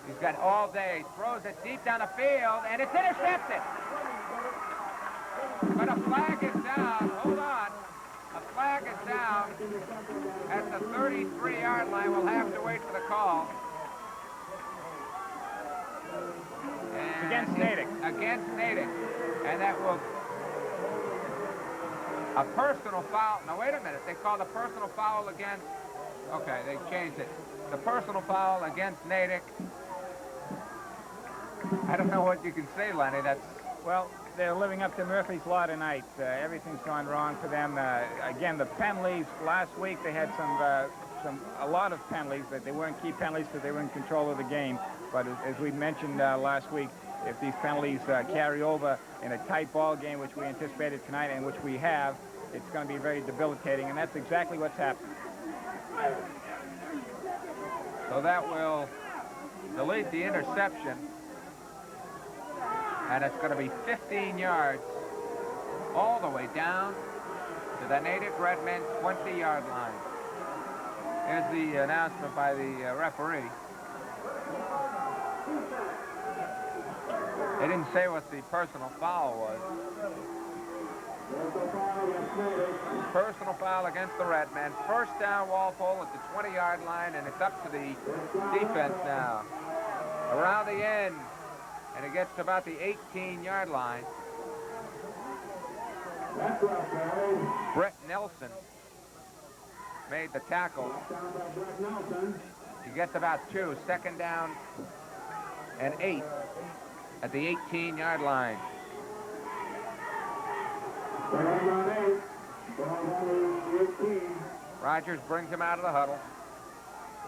He's got all day. Throws it deep down the field, and it's intercepted. But a flag is down. Hold on. A flag is down at the 33-yard line. We'll have to wait for the call. And against Natick. Against Natick. And that will... A personal foul. Now, wait a minute. They called a personal foul against... Okay, they changed it. The personal foul against Natick. I don't know what you can say, Lenny. That's... Well, they're living up to Murphy's Law tonight. Everything's gone wrong for them. Again, the penalties. Last week they had a lot of penalties, but they weren't key penalties because they were in control of the game. But as we mentioned last week, if these penalties carry over in a tight ball game, which we anticipated tonight and which we have, it's going to be very debilitating, and that's exactly what's happened. So that will delete the interception. And it's going to be 15 yards all the way down to the Natick Redmen 20-yard line. Here's the announcement by the referee. They didn't say what the personal foul was. Personal foul against the Redmen. First down, Walpole at the 20-yard line, and it's up to the defense now. Around the end, and it gets to about the 18-yard line. Brett Nelson made the tackle. He gets about 2. Second down and 8 at the 18-yard line. Rogers brings him out of the huddle.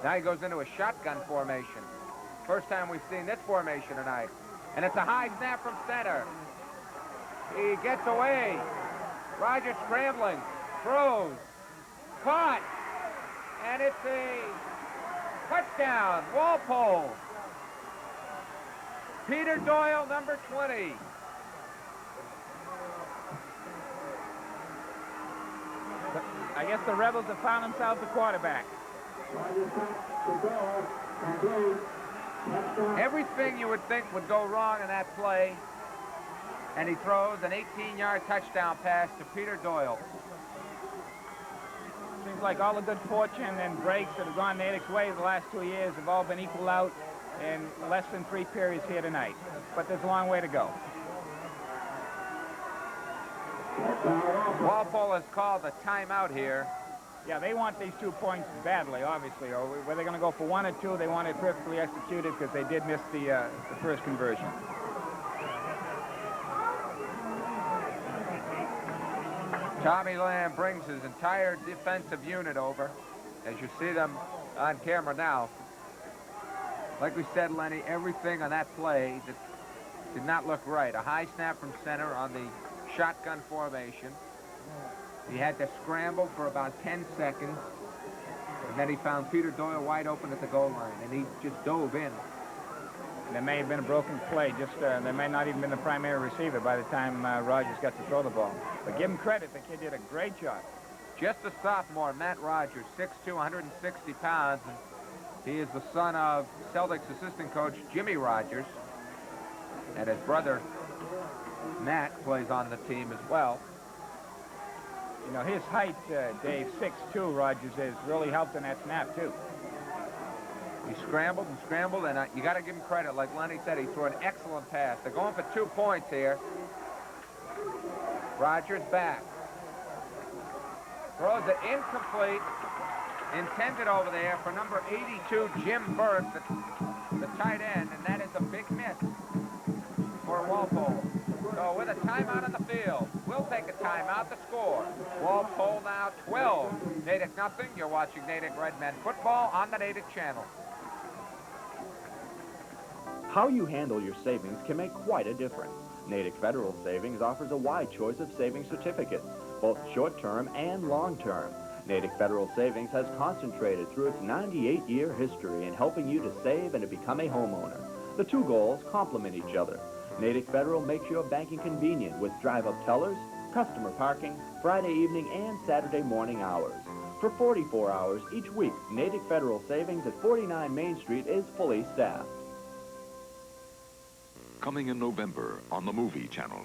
Now he goes into a shotgun formation. First time we've seen this formation tonight. And it's a high snap from center. He gets away. Rogers scrambling, throws, caught, and it's a touchdown, Walpole. Peter Doyle, number 20. I guess the Rebels have found themselves a quarterback. Everything you would think would go wrong in that play, and he throws an 18-yard touchdown pass to Peter Doyle. Seems like all the good fortune and breaks that have gone Natick's way the last 2 years have all been equal out in less than 3 periods here tonight. But there's a long way to go. Walpole has called a timeout here. Yeah, they want these 2 points badly, obviously. Or whether they're going to go for 1 or 2, they want it perfectly executed because they did miss the first conversion. Tommy Lamb brings his entire defensive unit over, as you see them on camera now. Like we said, Lenny, everything on that play that did not look right. A high snap from center on the shotgun formation. He had to scramble for about 10 seconds, and then he found Peter Doyle wide open at the goal line, and he just dove in. And there may have been a broken play. There may not even been the primary receiver by the time Rogers got to throw the ball. But give him credit. The kid did a great job. Just a sophomore, Matt Rogers, 6'2", 160 pounds. And he is the son of Celtics assistant coach Jimmy Rogers. And his brother, Matt, plays on the team as well. You know, his height, Dave, 6'2", Rogers is, really helped in that snap, too. He scrambled and scrambled, and you got to give him credit. Like Lenny said, he threw an excellent pass. They're going for 2 points here. Rogers back. Throws it incomplete. Intended over there for number 82, Jim Burke, the tight end, and that is a big miss for Walpole. So with a timeout on the field, we'll take a timeout to score. Walpole now 12, Natick nothing. You're watching Natick Redmen football on the Natick channel. How you handle your savings can make quite a difference. Natick Federal Savings offers a wide choice of savings certificates, both short-term and long-term. Natick Federal Savings has concentrated through its 98-year history in helping you to save and to become a homeowner. The 2 goals complement each other. Natick Federal makes your banking convenient with drive-up tellers, customer parking, Friday evening and Saturday morning hours. For 44 hours each week, Natick Federal Savings at 49 Main Street is fully staffed. Coming in November on the Movie Channel.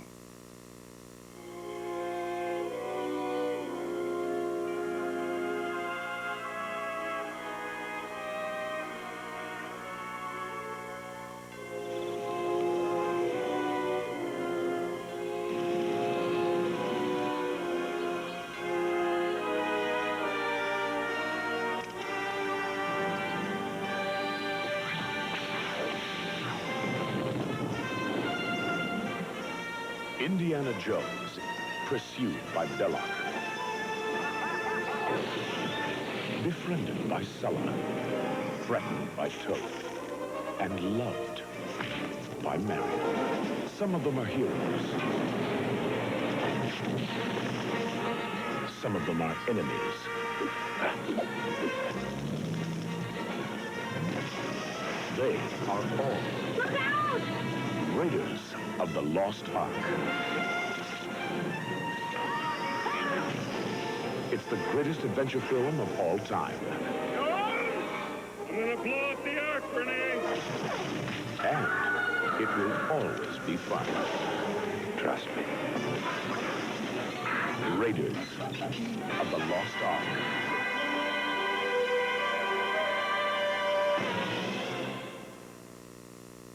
Indiana Jones, pursued by Belloc. Befriended by Sullivan, threatened by Toad, and loved by Marion. Some of them are heroes. Some of them are enemies. They are all Raiders of the Lost Ark. It's the greatest adventure film of all time. I'm gonna blow up the Ark, Renee. And it will always be fun. Trust me. Raiders of the Lost Ark.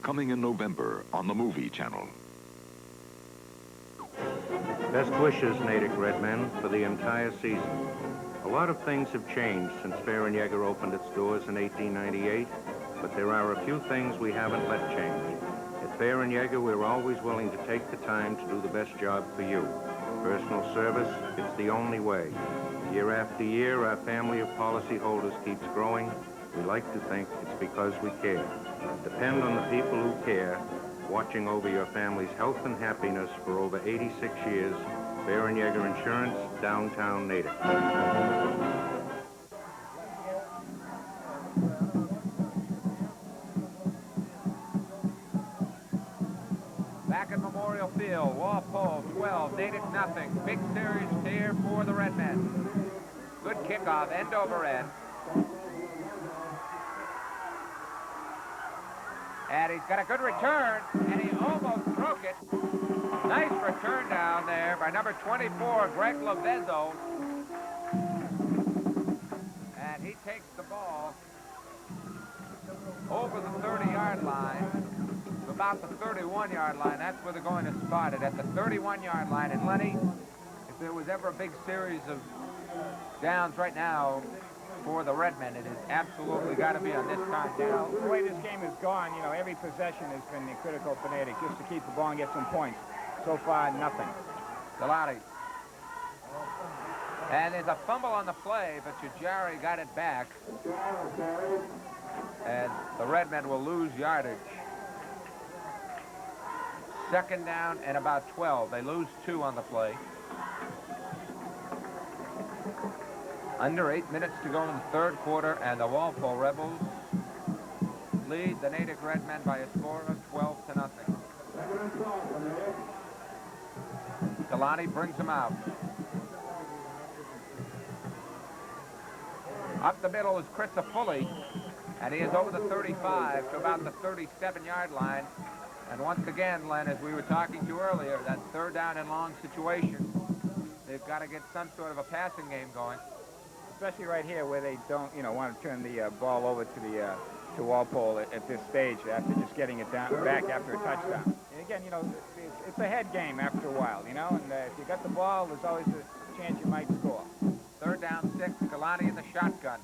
Coming in November on the Movie Channel. Best wishes, Natick Redmen, for the entire season. A lot of things have changed since Fair & Yeager opened its doors in 1898, but there are a few things we haven't let change. At Fair & Yeager, we're always willing to take the time to do the best job for you. Personal service, it's the only way. Year after year, our family of policyholders keeps growing. We like to think it's because we care. Depend on the people who care, watching over your family's health and happiness for over 86 years. Fair & Yeager Insurance, downtown Natick. Back at Memorial Field, Walpole 12, Natick nothing. Big series here for the Redmen. Good kickoff, end over end. And he's got a good return, and he almost broke it. Nice return down there by number 24, Greg Lavezzo. And he takes the ball over the 30-yard line to about the 31-yard line. That's where they're going to spot it, at the 31-yard line. And Lenny, if there was ever a big series of downs right now for the Redmen, it has absolutely got to be on this time down. The way this game has gone, you know, every possession has been critical for Natick just to keep the ball and get some points. So far, nothing. Galati. And there's a fumble on the play, but Jajari got it back. And the Redmen will lose yardage. Second down and about 12. They lose 2 on the play. Under 8 minutes to go in the third quarter, and the Walpole Rebels lead the Natick Redmen by a score of 12-0. Galati brings them out. Up the middle is Chris Foley, and he is over the 35 to about the 37-yard line. And once again, Len, as we were talking to earlier, that third down and long situation, they've got to get some sort of a passing game going. Especially right here where they don't, you know, want to turn the ball over to the to Walpole at this stage after just getting it down back after a touchdown. And again, you know, it's a head game after a while, you know, and if you got the ball, there's always a chance you might score. Third down 6, Galati in the shotgun.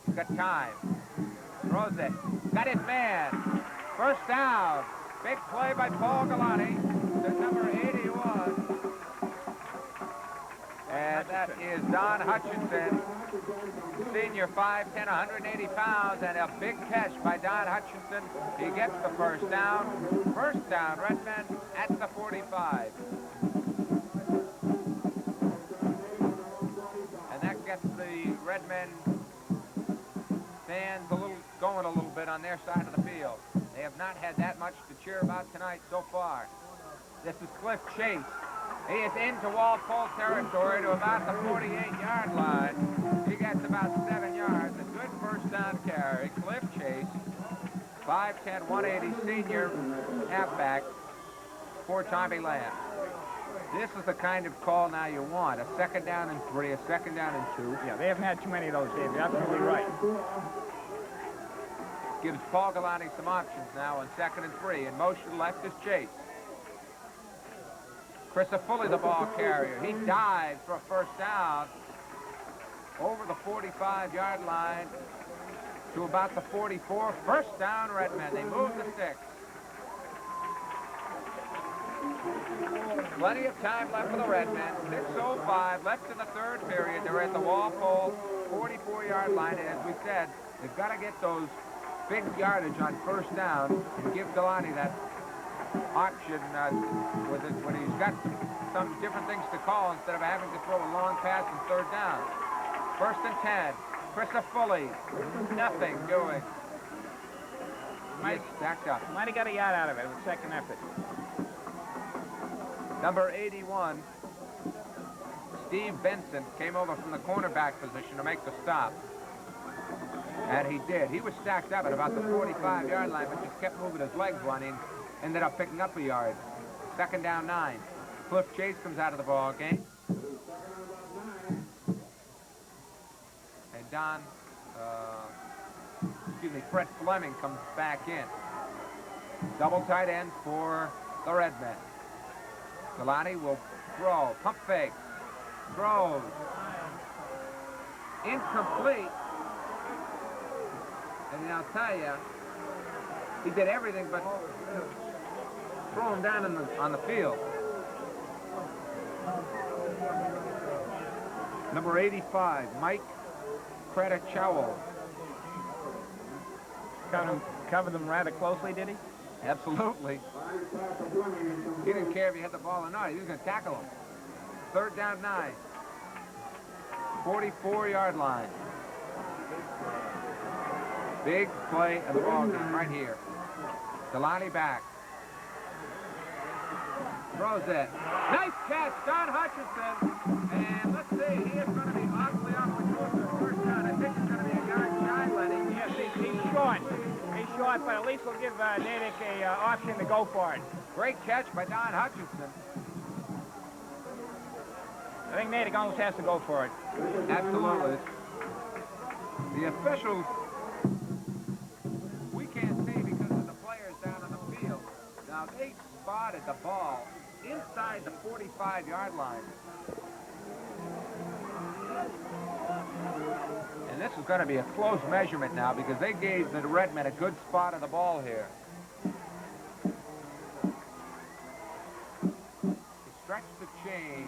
He's got time. Throws it. Got his man. First down. Big play by Paul Galati to number 81. And that is Don Hutchinson, senior, 5'10", 180 pounds, and a big catch by Don Hutchinson. He gets the first down. First down, Redmen at the 45. And that gets the Redmen fans going a little bit on their side of the field. They have not had that much to cheer about tonight so far. This is Cliff Chase. He is into Walpole territory to about the 48-yard line. He gets about 7 yards. A good first down carry. Cliff Chase, 5'10", 180 senior halfback for Tommy Lamb. This is the kind of call now you want. A second down and 3, a second down and 2. Yeah, they haven't had too many of those, Dave. You're absolutely right. Gives Paul Galati some options now on 2nd and 3. In motion left is Chase. Chris Foley, the ball carrier. He dives for a first down over the 45-yard line to about the 44. First down, Redmen. They move the 6. Plenty of time left for the Redmen. 6:05 left in the third period. They're at the Walpole 44-yard line. And as we said, they've got to get those big yardage on first down and give Galati that option when he's got some different things to call instead of having to throw a long pass on third down. 1st and 10. Chris Foley, nothing doing. He's stacked up. Might have got a yard out of it with second effort. Number 81, Steve Benson, came over from the cornerback position to make the stop. And he did. He was stacked up at about the 45-yard line, but just kept moving his legs running. Ended up picking up a yard. 2nd down 9. Cliff Chase comes out of the ball game. Fred Fleming comes back in. Double tight end for the Redmen. Galani will throw, pump fake, throws, incomplete. And I'll tell you, he did everything but throw him down on the field. Number 85, Mike Credit-Chowell. Covered them rather closely, did he? Absolutely. He didn't care if he had the ball or not. He was going to tackle him. 3rd down 9. 44-yard line. Big play of the ball game right here. Galani back. Throws it. Nice catch, Don Hutchinson. And let's see, he is going to be awfully close to the first down. I think it's going to be a yard shy, Lenny. Yes, he's short. He's short, but at least we'll give Natick a option to go for it. Great catch by Don Hutchinson. I think Natick almost has to go for it. Absolutely. The officials, we can't see because of the players down on the field. Now, they spotted the ball inside the 45-yard line. And this is going to be a close measurement now because they gave the Redmen a good spot of the ball here. They stretched the chain.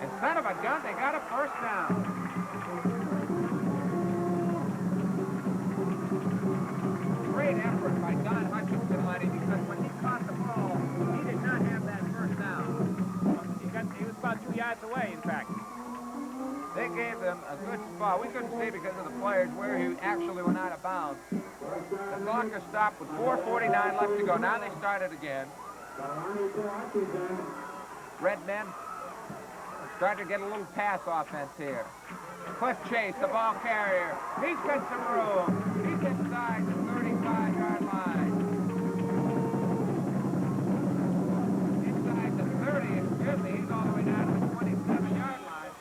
And son of a gun, they got a first down. Great effort by Don Hutchinson, Lenny, because when he caught the ball, he did not have that first down. He was about 2 yards away, in fact. They gave them a good spot. We couldn't see because of the players where he actually went out of bounds. The clock is stopped with 4:49 left to go. Now they start it again. Redmen starting to get a little pass offense here. Cliff Chase, the ball carrier. He's got some room. He's inside the 35-yard line. Inside the 30, excuse me. He's all the way down to the 27-yard line.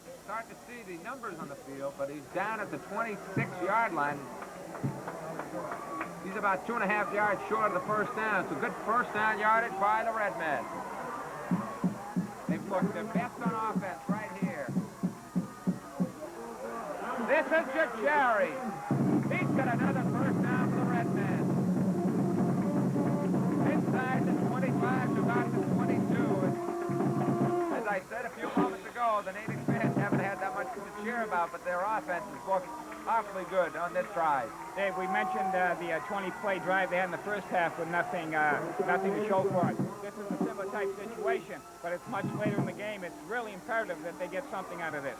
It's hard to see the numbers on the field, but he's down at the 26-yard line. He's about 2.5 yards short of the first down. So good first down yardage by the Redmen. They've looked their best on offense right here. This is Jachari. He's got another first down for the Redmen. Inside the 25 to about the 22. As I said a few moments ago, the Natick fans haven't had that much to cheer about, but their offense has looked awfully good on this drive. Dave, we mentioned the 20-play drive they had in the first half with nothing to show for it. This is a similar type situation, but it's much later in the game. It's really imperative that they get something out of this.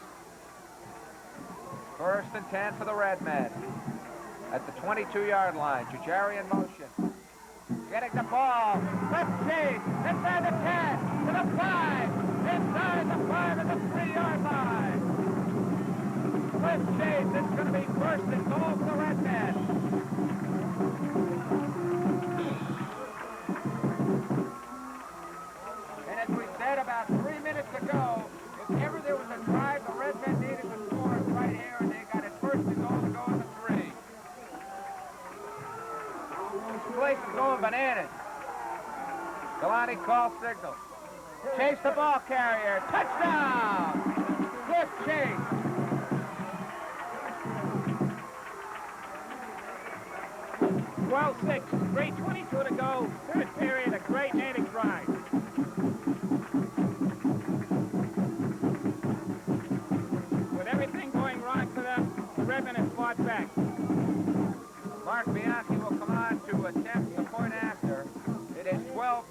1st and 10 for the Redmen. At the 22-yard line, Jujari in motion. Getting the ball. Let's chase. Inside the 10, to the 5. Inside the 5 and the 3-yard line. Cliff Chase, it's going to be 1st and goal for the Redmen. And as we said about 3 minutes ago, if ever there was a drive the Redmen needed to score, it's right here, and they got it 1st and goal to go in the 3. This place is going bananas. Galani calls signal. Chase the ball carrier. Touchdown! Cliff Chase. 12-6, great 22 to go. 3rd period, a great Natick drive. With everything going wrong for them, the Redmen have fought back. Mark Bianchi will come on to attempt the point after. It is 12-6.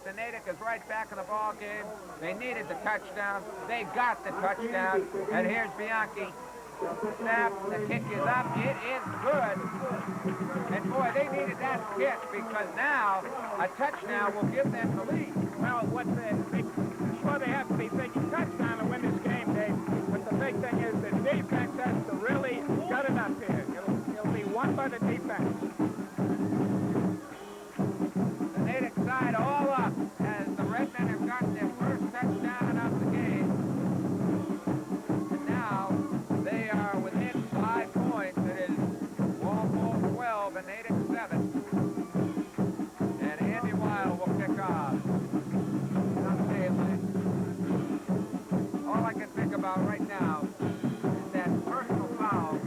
The Natick is right back in the ball game. They needed the touchdown. They got the touchdown. And here's Bianchi. Snap, the kick is up, it is good. And boy, they needed that kick because now a touchdown will give them the lead. Well, sure they have to be thinking touchdown to win this game, Dave. But the big thing is the defense has to really gut it up here. It'll be won by the defense. The Natick side all up as the Redmen have gotten their first touchdown of the game. about right now is that personal foul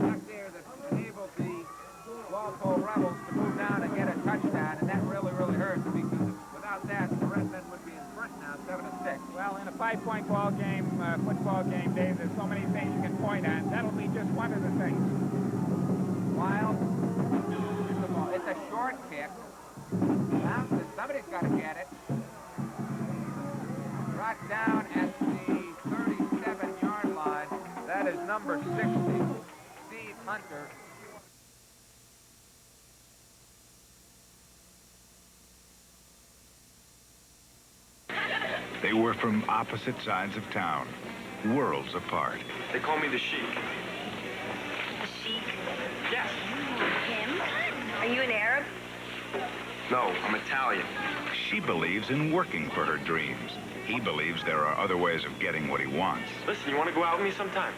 back there that's enabled the Walpole Rebels to move down and get a touchdown, and that really, really hurts because without that, the Redmen would be in front now, 7-6. Well, in a 5-point ball game, football game, Dave, there's so many things you can point at. That'll be just one of the things. Wild. It's a short kick. Bounces. Somebody's got to get it. Brought down at the 37-yard line. That is number 60, Steve Hunter. They were from opposite sides of town, worlds apart. They call me the Sheik. The Sheik? Yes. Him? Are you an Arab? No, I'm Italian. She believes in working for her dreams. He believes there are other ways of getting what he wants. Listen, you want to go out with me sometime?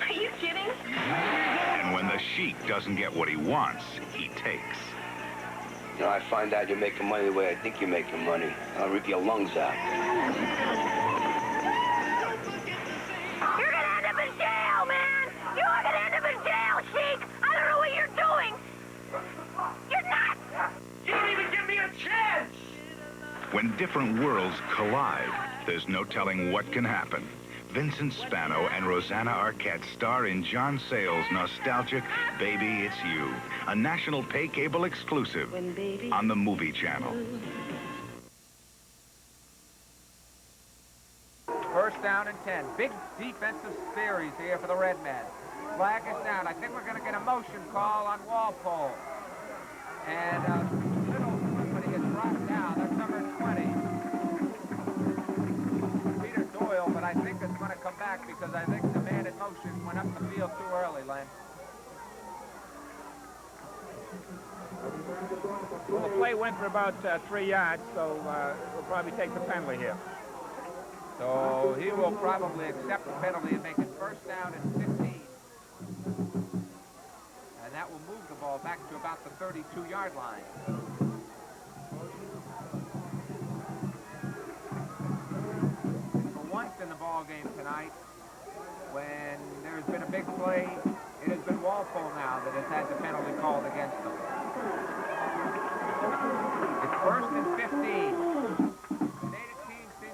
Are you kidding? And when the Sheik doesn't get what he wants, he takes. You know, I find out you're making money the way I think you're making money. I'll rip your lungs out. You're gonna end up in jail, man! You are gonna end up in jail, Sheik! I don't know what you're doing! You're nuts! You didn't even give me a chance! When different worlds collide, there's no telling what can happen. Vincent Spano and Rosanna Arquette star in John Sayles' nostalgic Baby It's You, a national pay cable exclusive on the Movie Channel. First down and 10. Big defensive series here for the Redmen. Flag is down. I think we're going to get a motion call on Walpole. And little somebody gets brought down. That's number 20. Peter Doyle, but I think it's going to come back because I think the man in motion went up the field too early, Len. Well, the play went for about 3 yards, so we'll probably take the penalty here. So he will probably accept the penalty and make it first down and 15. And that will move the ball back to about the 32-yard line. For once in the ball game tonight, when there's been a big play, it has been Walpole now that has had the penalty called against them. It's first and 15.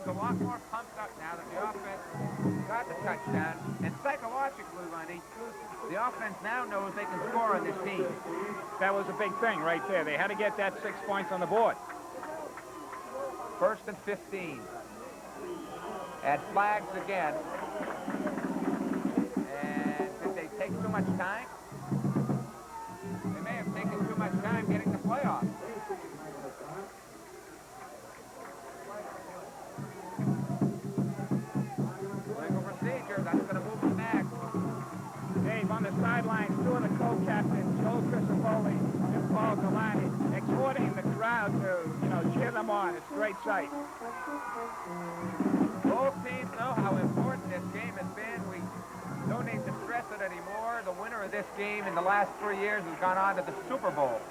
A lot more pumped up now that the offense got the touchdown. And psychologically, Lenny, the offense now knows they can score on this team. That was a big thing right there. They had to get that 6 points on the board. First and 15. At flags again. And did they take too much time? They may have taken too much time getting the playoff. That's going to move them back. Dave, on the sidelines, two of the co-captains, Joe Crisafoli and Paul Galani, exhorting the crowd to, cheer them on. It's a great sight. Both teams know how important this game has been. We don't need to stress it anymore. The winner of this game in the last 3 years has gone on to the Super Bowl.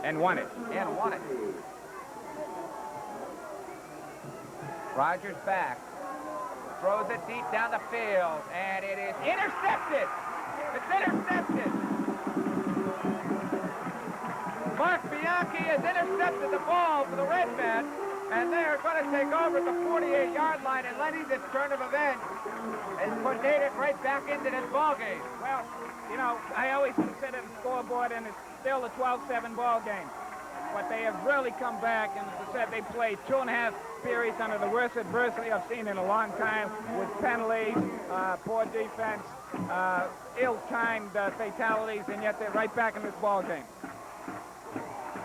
And won it. And won it. Rogers back. Throws it deep down the field, and it is intercepted. It's intercepted. Mark Bianchi has intercepted the ball for the Redmen, and they are going to take over at the 48-yard line, and Lenny, this turn of events has put Natick right back into this ball game. Well, I always consider the scoreboard, and it's still a 12-7 ball game. But they have really come back, and as I said, they played 2.5 periods under the worst adversity I've seen in a long time, with penalties, poor defense, ill-timed fatalities, and yet they're right back in this ball game.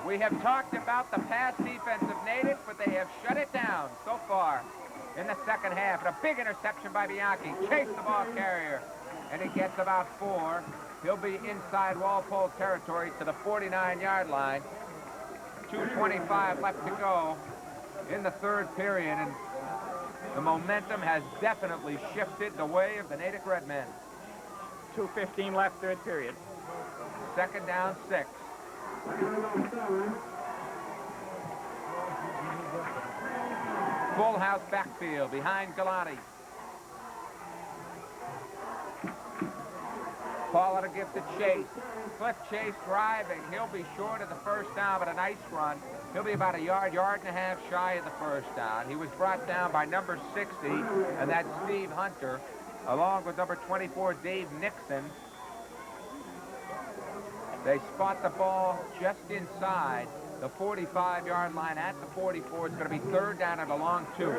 We have talked about the pass defense of Natick, but they have shut it down so far in the second half. And a big interception by Bianchi. Chased the ball carrier, and he gets about 4. He'll be inside Walpole territory to the 49-yard line. 2:25 left to go in the third period, and the momentum has definitely shifted the way of the Natick Redmen. 2:15 left, third period. Second down, 6. full house backfield behind Galati. Paula to give to Chase. Cliff Chase driving. He'll be short of the first down, but a nice run. He'll be about a yard and a half shy of the first down. He was brought down by number 60, and that's Steve Hunter, along with number 24, Dave Nixon. They spot the ball just inside the 45-yard line at the 44. It's going to be third down and a long two.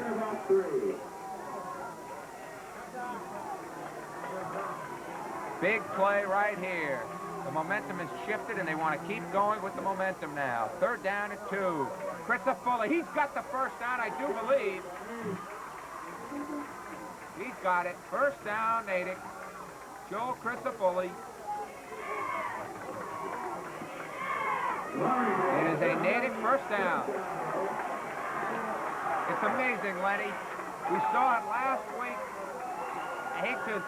Big play right here. The momentum has shifted, and they want to keep going with the momentum now. Third down and 2. Crisafulli, he's got the first down, I do believe. He's got it. First down, Natick. Joel Crisafulli. It is a Natick first down. It's amazing, Lenny. We saw it last week. I hate to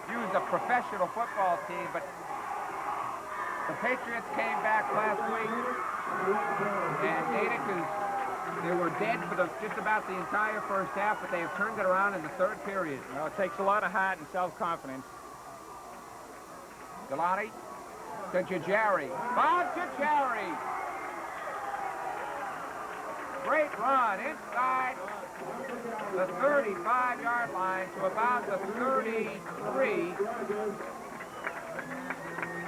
use a professional football team, but the Patriots came back last week, and Natick they were dead for just about the entire first half, but they have turned it around in the third period. Well, it takes a lot of heart and self-confidence. Galati to Jajari. Bob Jajari. Great run inside the 35-yard line to about the 33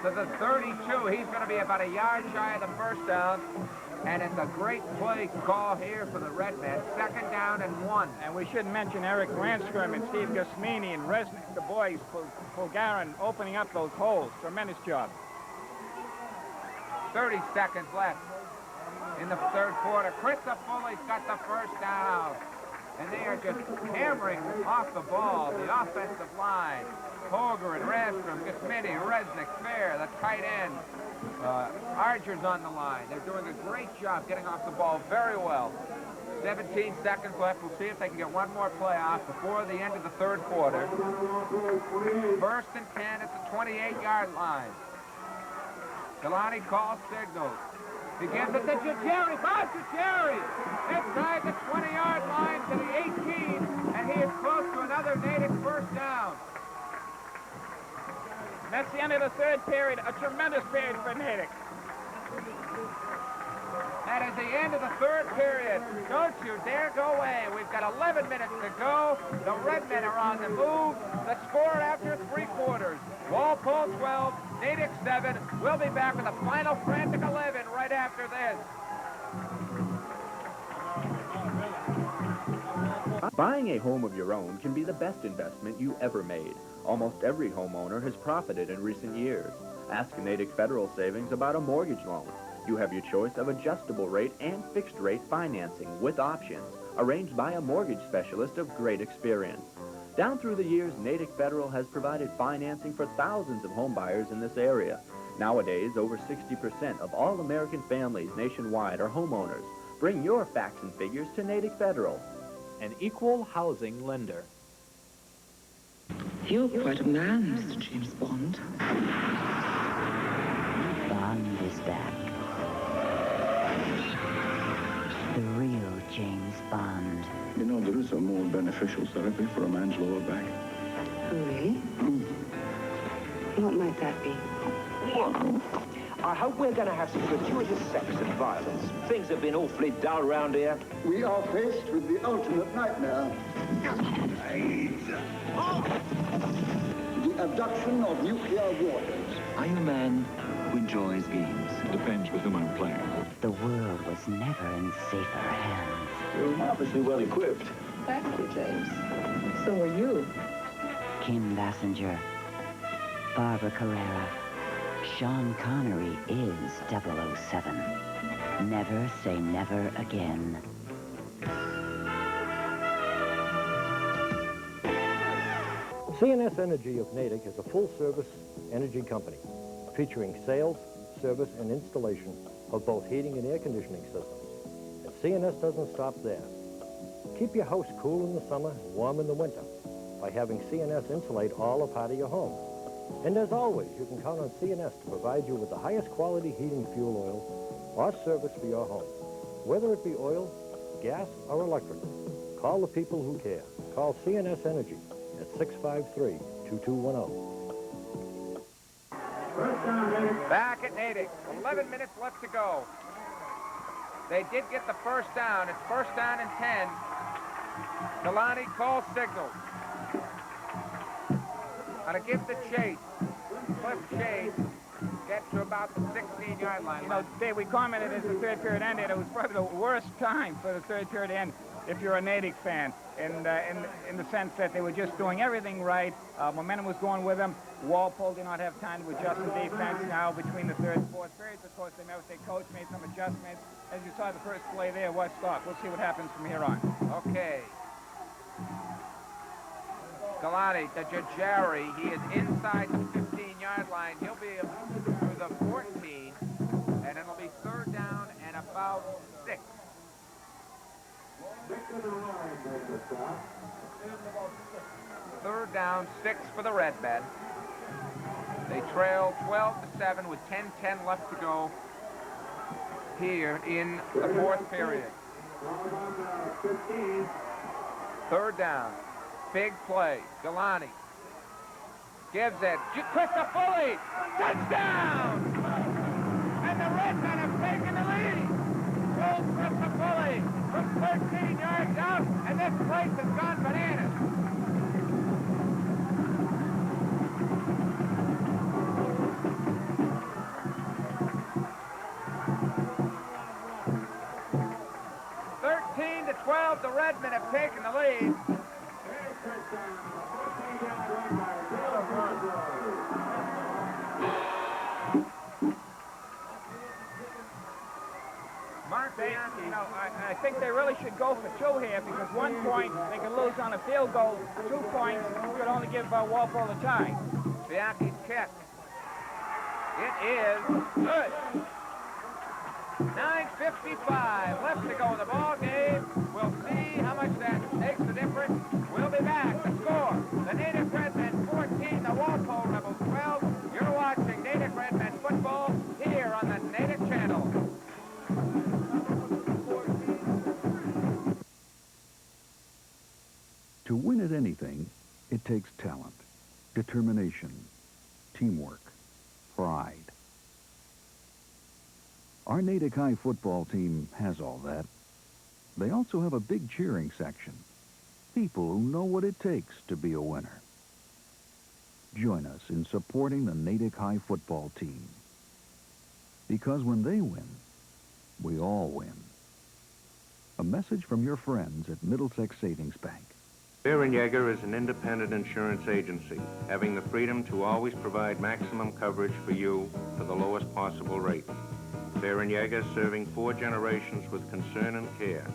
to the 32. He's going to be about a yard shy of the first down. And it's a great play call here for the Redmen. Second down and 1. And we should mention Eric Landstrom and Steve Gosmini and Resnick, the boys, Fulgarin, opening up those holes. Tremendous job. 30 seconds left in the third quarter. Crisafulli's got the first down. And they are just hammering off the ball, the offensive line. Holger and Randstrom, Gosmini, Resnick, Fair, the tight end. Archer's on the line. They're doing a great job getting off the ball very well. 17 seconds left. We'll see if they can get one more play off before the end of the third quarter. First and 10 at the 28-yard line. Galati calls signals. He gives it to Jajari. Bob Jajari! Inside the 20-yard line to the 18, and he is close to another Natick first down. That's the end of the third period. A tremendous period for Natick. That is the end of the third period. Don't you dare go away. We've got 11 minutes to go. The Redmen are on the move. The score after 3 quarters. Walpole 12, Natick 7. We'll be back with a final frantic 11 right after this. Buying a home of your own can be the best investment you ever made. Almost every homeowner has profited in recent years. Ask Natick Federal Savings about a mortgage loan. You have your choice of adjustable rate and fixed rate financing with options, arranged by a mortgage specialist of great experience. Down through the years, Natick Federal has provided financing for thousands of home buyers in this area. Nowadays, over 60% of all American families nationwide are homeowners. Bring your facts and figures to Natick Federal. An equal housing lender. You're quite a man, Mr. James Bond. Bond is back. The real James Bond. You know, there is a more beneficial therapy for a man's lower back. Really? What might that be? Well, I hope we're going to have some gratuitous sex and violence. Things have been awfully dull around here. We are faced with the ultimate nightmare. The abduction of nuclear warheads. Are you a man who enjoys games? Depends with whom I'm playing. The world was never in safer hands. You're marvelously well equipped. Thank you, James. So are you. Kim Basinger, Barbara Carrera, Sean Connery is 007. Never say never again. CNS Energy of Natick is a full-service energy company featuring sales, service, and installation of both heating and air conditioning systems. And CNS doesn't stop there. Keep your house cool in the summer and warm in the winter by having CNS insulate all or part of your home. And as always, you can count on CNS to provide you with the highest quality heating fuel oil or service for your home. Whether it be oil, gas, or electric, call the people who care. Call CNS Energy at 653-2210. Back at Natick, 11 minutes left to go. They did get the first down. It's first down and 10. Kalani calls signals. Gonna give the chase. Cliff Chase get to about the 16-yard line. You know, Dave, we commented as the third period ended. It was probably the worst time for the third period to end if you're a Natick fan, in the sense that they were just doing everything right. Momentum was going with them. Walpole did not have time to adjust the defense now between the third and fourth periods. Of course, they met with their coach, made some adjustments. As you saw the first play there, was stopped. We'll see what happens from here on. Okay. Galati, the Jajari, he is inside the 15-yard line. He'll be through the 14, and it'll be third down and about 6. Third down, 6 for the Redmen. They trail 12-7 with 10:10 left to go here in the fourth period. Third down. Big play. Galani gives it. Krista Foley. Touchdown! And the Redmen have taken the lead. Goes Krista Foley from 13 yards out, and this place has gone bananas. To 12, the Redmen have taken the lead. Mark, I think they really should go for 2 here, because 1 point they could lose on a field goal. 2 points could only give Walpole a tie. Bianchi's kick. It is good. 9:55 left to go in the ball game. We'll see how much that makes the difference. We'll be back. The score: the Natick Redmen 14, the Walpole Rebels 12. You're watching Natick Redmen football here on the Natick Channel. To win at anything, it takes talent, determination, teamwork, pride. Our Natick High football team has all that. They also have a big cheering section. People who know what it takes to be a winner. Join us in supporting the Natick High football team. Because when they win, we all win. A message from your friends at Middlesex Savings Bank. Yeager is an independent insurance agency, having the freedom to always provide maximum coverage for you for the lowest possible rate. Yeager serving 4 generations with concern and care,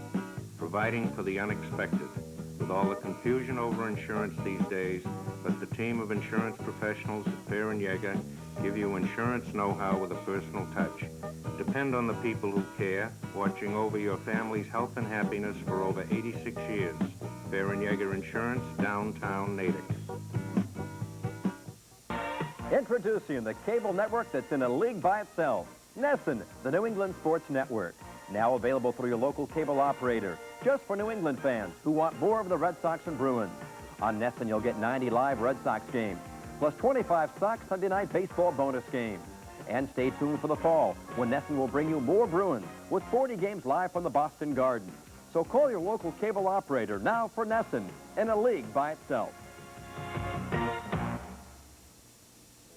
providing for the unexpected. With all the confusion over insurance these days, let the team of insurance professionals at Yeager give you insurance know-how with a personal touch. Depend on the people who care, watching over your family's health and happiness for over 86 years. Yeager Insurance, downtown Natick. Introducing the cable network that's in a league by itself. Nesson, the New England Sports Network. Now available through your local cable operator, just for New England fans who want more of the Red Sox and Bruins. On Nesson, you'll get 90 live Red Sox games, plus 25 Sox Sunday night baseball bonus games. And stay tuned for the fall, when Nesson will bring you more Bruins, with 40 games live from the Boston Garden. So call your local cable operator now for Nesson, in a league by itself.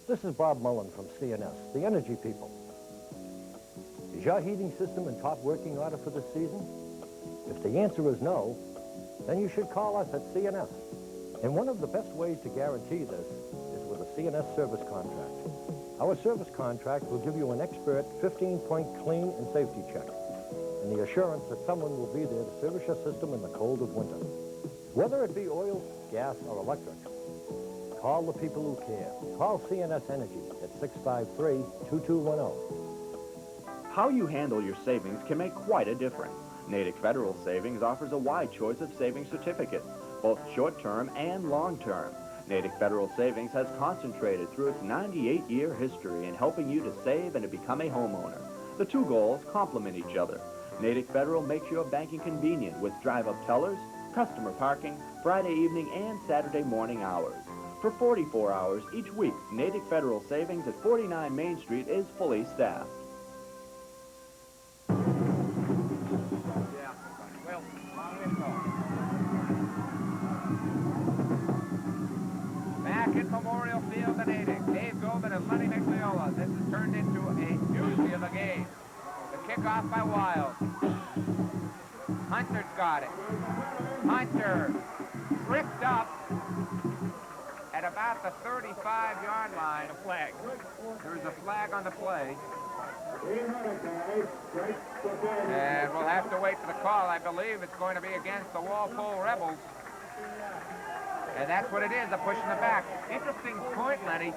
This is Bob Mullen from CNS, the energy people. Is your heating system in top working order for this season? If the answer is no, then you should call us at CNS. And one of the best ways to guarantee this is with a CNS service contract. Our service contract will give you an expert 15-point clean and safety check, and the assurance that someone will be there to service your system in the cold of winter. Whether it be oil, gas, or electric, call the people who care. Call CNS Energy at 653-2210. How you handle your savings can make quite a difference. Natick Federal Savings offers a wide choice of savings certificates, both short-term and long-term. Natick Federal Savings has concentrated through its 98-year history in helping you to save and to become a homeowner. The 2 goals complement each other. Natick Federal makes your banking convenient with drive-up tellers, customer parking, Friday evening and Saturday morning hours. For 44 hours each week, Natick Federal Savings at 49 Main Street is fully staffed. Back at Memorial Field in Natick, Dave Goldman and Lenny Megliola. This has turned into a doozy of a game. The kickoff by Wild. Hunter's got it. Hunter tripped up at about the 35-yard line. A flag. There's a flag on the play. And we'll have to wait for the call. I believe it's going to be against the Walpole Rebels. And that's what it is, a push in the back. Interesting point, Lenny.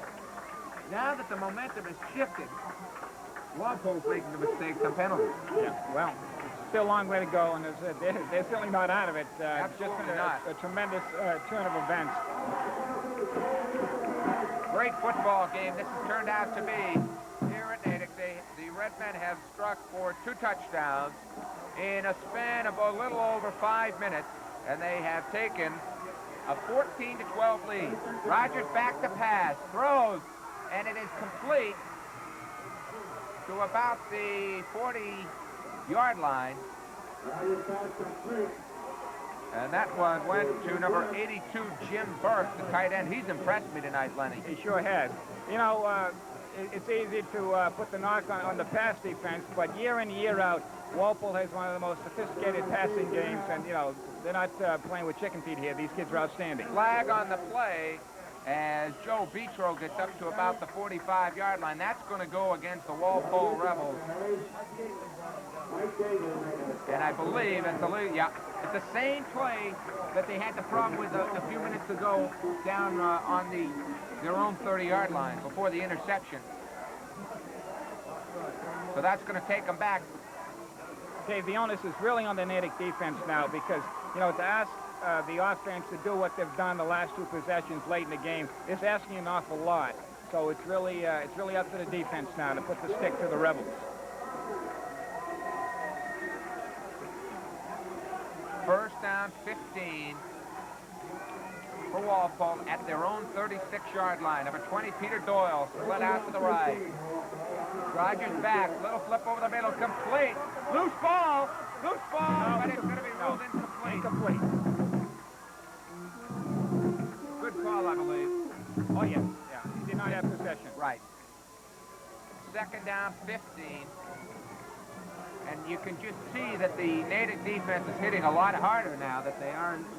Now that the momentum has shifted, Walpole's making the mistake, some penalties. Yeah, well, it's still a long way to go, and they're certainly not out of it. It's just been a tremendous turn of events. Great football game this has turned out to be. Here at Natick, the Redmen have struck for 2 touchdowns in a span of a little over 5 minutes, and they have taken a 14-12 lead. Rogers back to pass, throws, and it is complete to about the 40-yard line. And that one went to number 82, Jim Burke, the tight end. He's impressed me tonight, Lenny. He sure has. You know, it's easy to put the knock on the pass defense, but year in, year out, Walpole has one of the most sophisticated passing games, and, you know, they're not playing with chicken feed here. These kids are outstanding. Flag on the play as Joe Vitro gets up to about the 45-yard line. That's going to go against the Walpole Rebels. And I believe it's the same play that they had the problem with a few minutes ago down on their own 30-yard line before the interception. So that's going to take them back. Dave, the onus is really on the Natick defense now because, you know, to ask the offense to do what they've done the last 2 possessions late in the game is asking an awful lot. So it's really up to the defense now to put the stick to the Rebels. First down, 15 for Walpole at their own 36-yard line. Number 20, Peter Doyle, split out to the right. Rogers back, little flip over the middle, complete. Loose ball, but it's going to be ruled incomplete. Good call, I believe. Oh, yeah, he did not have possession. Right. Second down, 15. And you can just see that the Natick defense is hitting a lot harder now that they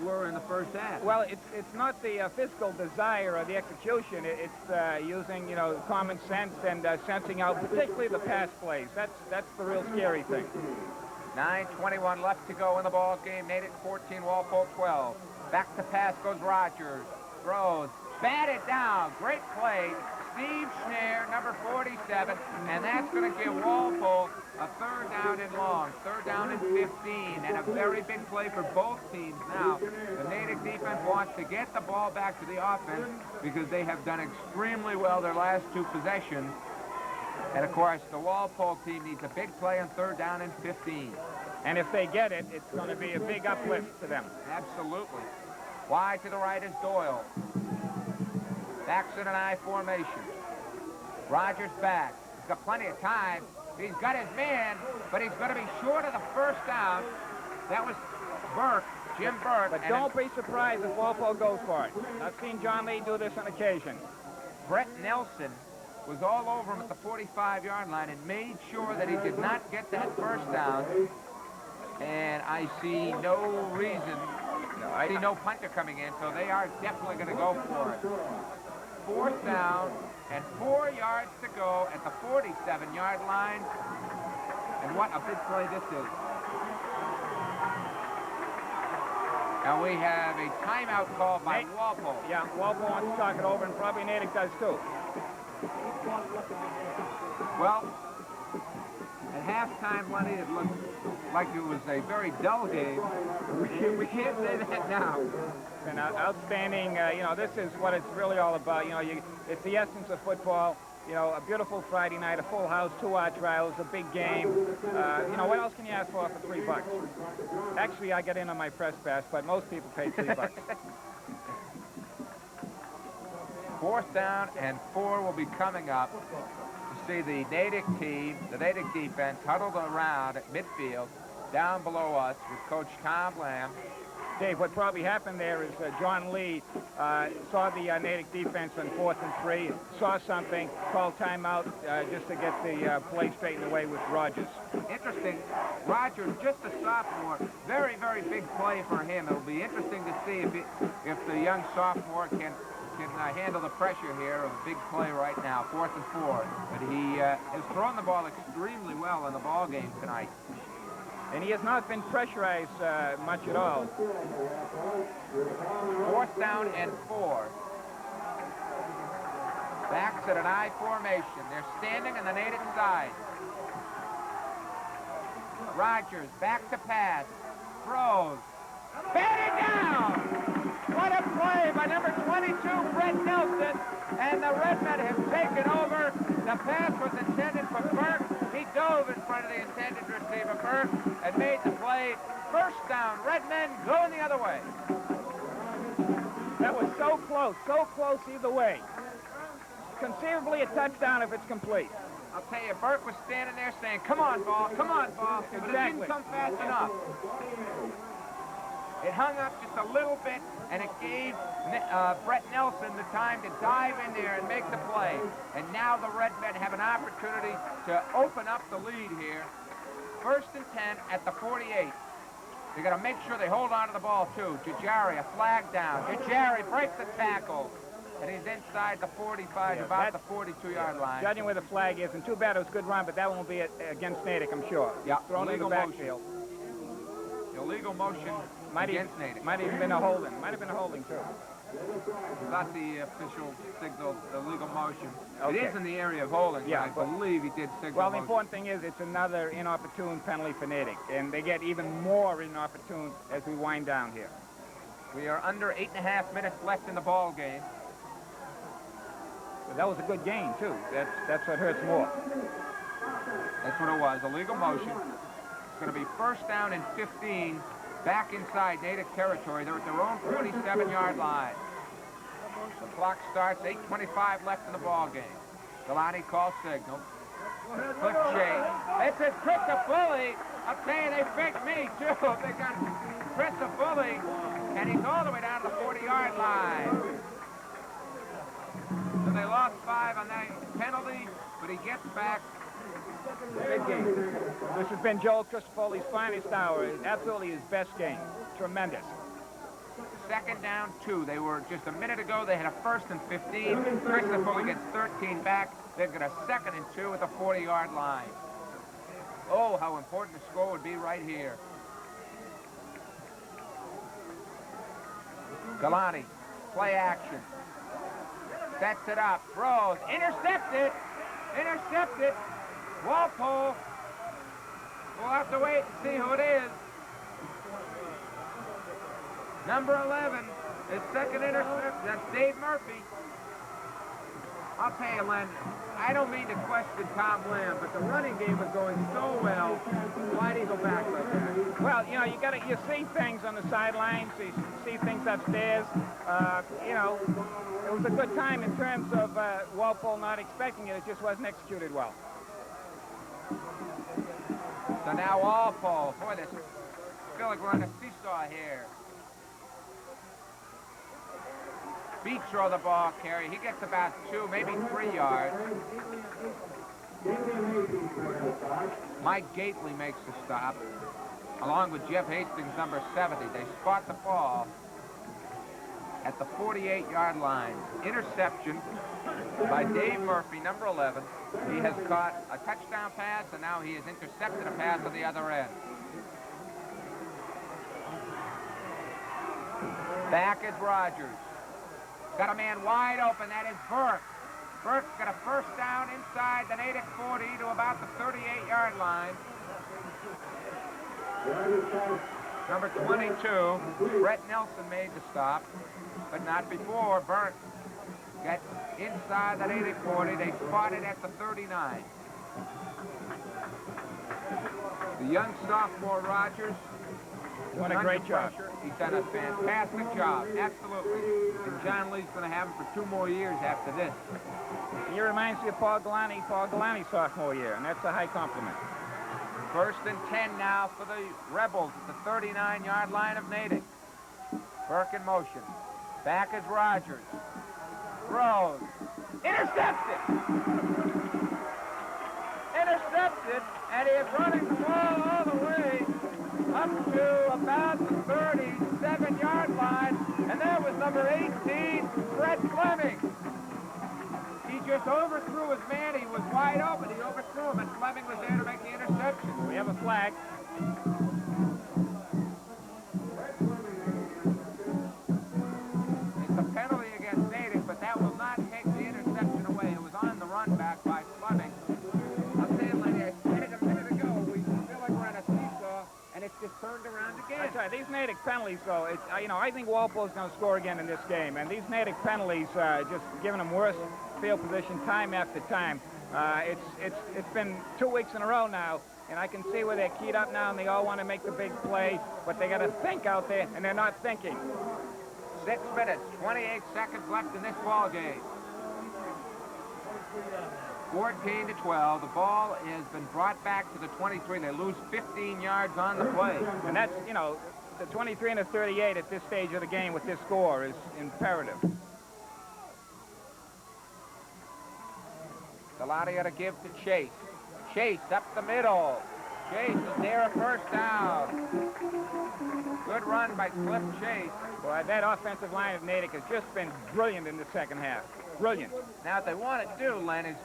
were in the first half. Well, it's not the physical desire or the execution. It's using, you know, common sense and sensing out, particularly the pass plays. That's the real scary thing. 9:21 left to go in the ball game. Natick 14, Walpole 12. Back to pass goes Rogers. Throws. Batted down. Great play. Steve Schneer, number 47, and that's going to give Walpole a 3rd down and long, 3rd down and 15, and a very big play for both teams now. The Natick defense wants to get the ball back to the offense because they have done extremely well their last 2 possessions. And, of course, the Walpole team needs a big play on 3rd down and 15. And if they get it, it's going to be a big uplift to them. Absolutely. Wide to the right is Doyle. Backs in an I formation. Rogers back. He's got plenty of time. He's got his man, but he's going to be short of the 1st down. That was Burke, Jim Burke. But don't be surprised if Walpole goes for it. I've seen John Lee do this on occasion. Brett Nelson was all over him at the 45-yard line and made sure that he did not get that 1st down. And I see no reason, I see no punter coming in, so they are definitely going to go for it. 4th down and 4 yards to go at the 47-yard line. And what a big play this is. And we have a timeout call by Walpole. Yeah, Walpole wants to talk it over, and probably Natick does too. Well, at halftime, Lenny, it looked like it was a very dull game. We can't say that now. And outstanding, you know, this is what it's really all about. You know, it's the essence of football. You know, a beautiful Friday night, a full house, 2 arch rivals, a big game. You know, what else can you ask for $3? Actually, I get in on my press pass, but most people pay $3. 4th down and 4 will be coming up. You see the Natick team, the Natick defense huddled around at midfield, down below us with Coach Tom Lamb. Dave, what probably happened there is John Lee saw the Natick defense on 4th and 3, saw something, called timeout just to get the play straightened away with Rogers. Interesting. Rogers, just a sophomore, very, very big play for him. It'll be interesting to see if the young sophomore can handle the pressure here of a big play right now, 4th and 4. But he has thrown the ball extremely well in the ball game tonight. And he has not been pressurized much at all. 4th down and 4. Backs at an I formation. They're standing on the Natick side. Rogers, back to pass. Throws. Batted down! What a play by number 22, Brett Nelson. And the Redmen have taken over. The pass was intended for Burke. He dove in front of the intended receiver, Burke, and made the play. 1st down. Redmen going the other way. That was so close either way. Conceivably a touchdown if it's complete. I'll tell you, Burke was standing there saying, come on, ball, come on, ball. But it didn't come fast enough. It hung up just a little bit, and it gave Brett Nelson the time to dive in there and make the play. And now the Redmen have an opportunity to open up the lead here. 1st and 10 at the 48. They got to make sure they hold on to the ball, too. Jajari, a flag down. Jajari breaks the tackle, and he's inside the 45, about the 42-yard line. Judging where the flag is, and too bad it was a good run, but that won't be against Natick, I'm sure. Yeah, thrown in the backfield. Illegal motion against Natick. Might have been a holding. Might have been a holding, too. Not the official signal, illegal motion. Okay. It is in the area of holding, yeah, but I believe he did signal Well, the motion. important thing is it's another inopportune penalty for Natick, and they get even more inopportune as we wind down here. We are under 8.5 minutes left in the ball game. But that was a good game, too. That's what hurts more. That's what it was, illegal motion. It's going to be 1st down and 15. Back inside Natick territory. They're at their own 47-yard line. The clock starts, 8:25 left in the ball game. Galani calls signal. Cliff Shea. They said Chris the Bully. I'll tell you, they faked me, too. They got Chris the Bully, and he's all the way down to the 40-yard line. So they lost 5 on that penalty, but he gets back. Big game. This has been Joel Christopher's finest hour. Absolutely his best game. Tremendous. 2nd down, 2. They were just a minute ago. They had a 1st and 15. Christopher gets 13 back. They've got a 2nd and 2 at the 40-yard line. Oh, how important the score would be right here. Galani, play action. Sets it up. Throws. Intercepted. Intercepted. Walpole. We'll have to wait and see who it is. Number 11, his 2nd interception. That's Dave Murphy. I'll tell you, Len, I don't mean to question Tom Lamb, but the running game was going so well. Why did he go back like that? Well, you know, you see things on the sidelines, you see things upstairs. You know, it was a good time in terms of Walpole not expecting it. It just wasn't executed well. So now Walpole. Boy, I feel like we're on a seesaw here. Beat throw the ball carry. He gets about 2, maybe 3 yards. Mike Gately makes the stop, along with Jeff Hastings, number 70. They spot the ball at the 48-yard line. Interception by Dave Murphy, number 11. He has caught a touchdown pass, and now he has intercepted a pass on the other end. Back is Rogers. Got a man wide open. That is Burke. Burke's got a 1st down inside the Natick 40 to about the 38-yard line. Number 22, Brett Nelson made the stop, but not before. Burke gets inside the Natick 40. They spot it at the 39. The young sophomore Rogers Doing a great job. He's done a fantastic job, absolutely. And John Lee's going to have him for 2 more years after this. He reminds me of Paul Galani sophomore year, and that's a high compliment. 1st and 10 now for the Rebels at the 39-yard line of Natick. Burke in motion. Back is Rogers. Throws. Intercepted! Intercepted, and he is running the ball all the way up to about the 37-yard line, and there was number 18, Fred Fleming. He just overthrew his man. He was wide open. He overthrew him, and Fleming was there to make the interception. We have a flag. It's a penalty against Natick, but that will not take the interception away. It was on the run back by Fleming. I'll tell you, Lenny, I said it a minute ago. We feel like we're on a seesaw, and it's just turned around again. That's right. These Natick penalties, though, I think Walpole's going to score again in this game. And these Natick penalties, just giving them worse field position time after time. It's been 2 weeks in a row now, and I can see where they're keyed up now, and they all want to make the big play, but they got to think out there, and they're not thinking. 6 minutes, 28 seconds left in this ball game. 14-12. The ball has been brought back to the 23. They lose 15 yards on the play. And that's, the 23 and the 38 at this stage of the game with this score is imperative. Galati got to give to Chase. Chase up the middle. Chase is there a first down. Good run by Cliff Chase. Boy, that offensive line of Natick has just been brilliant in the second half. Brilliant. Now, what they want to do, Len, is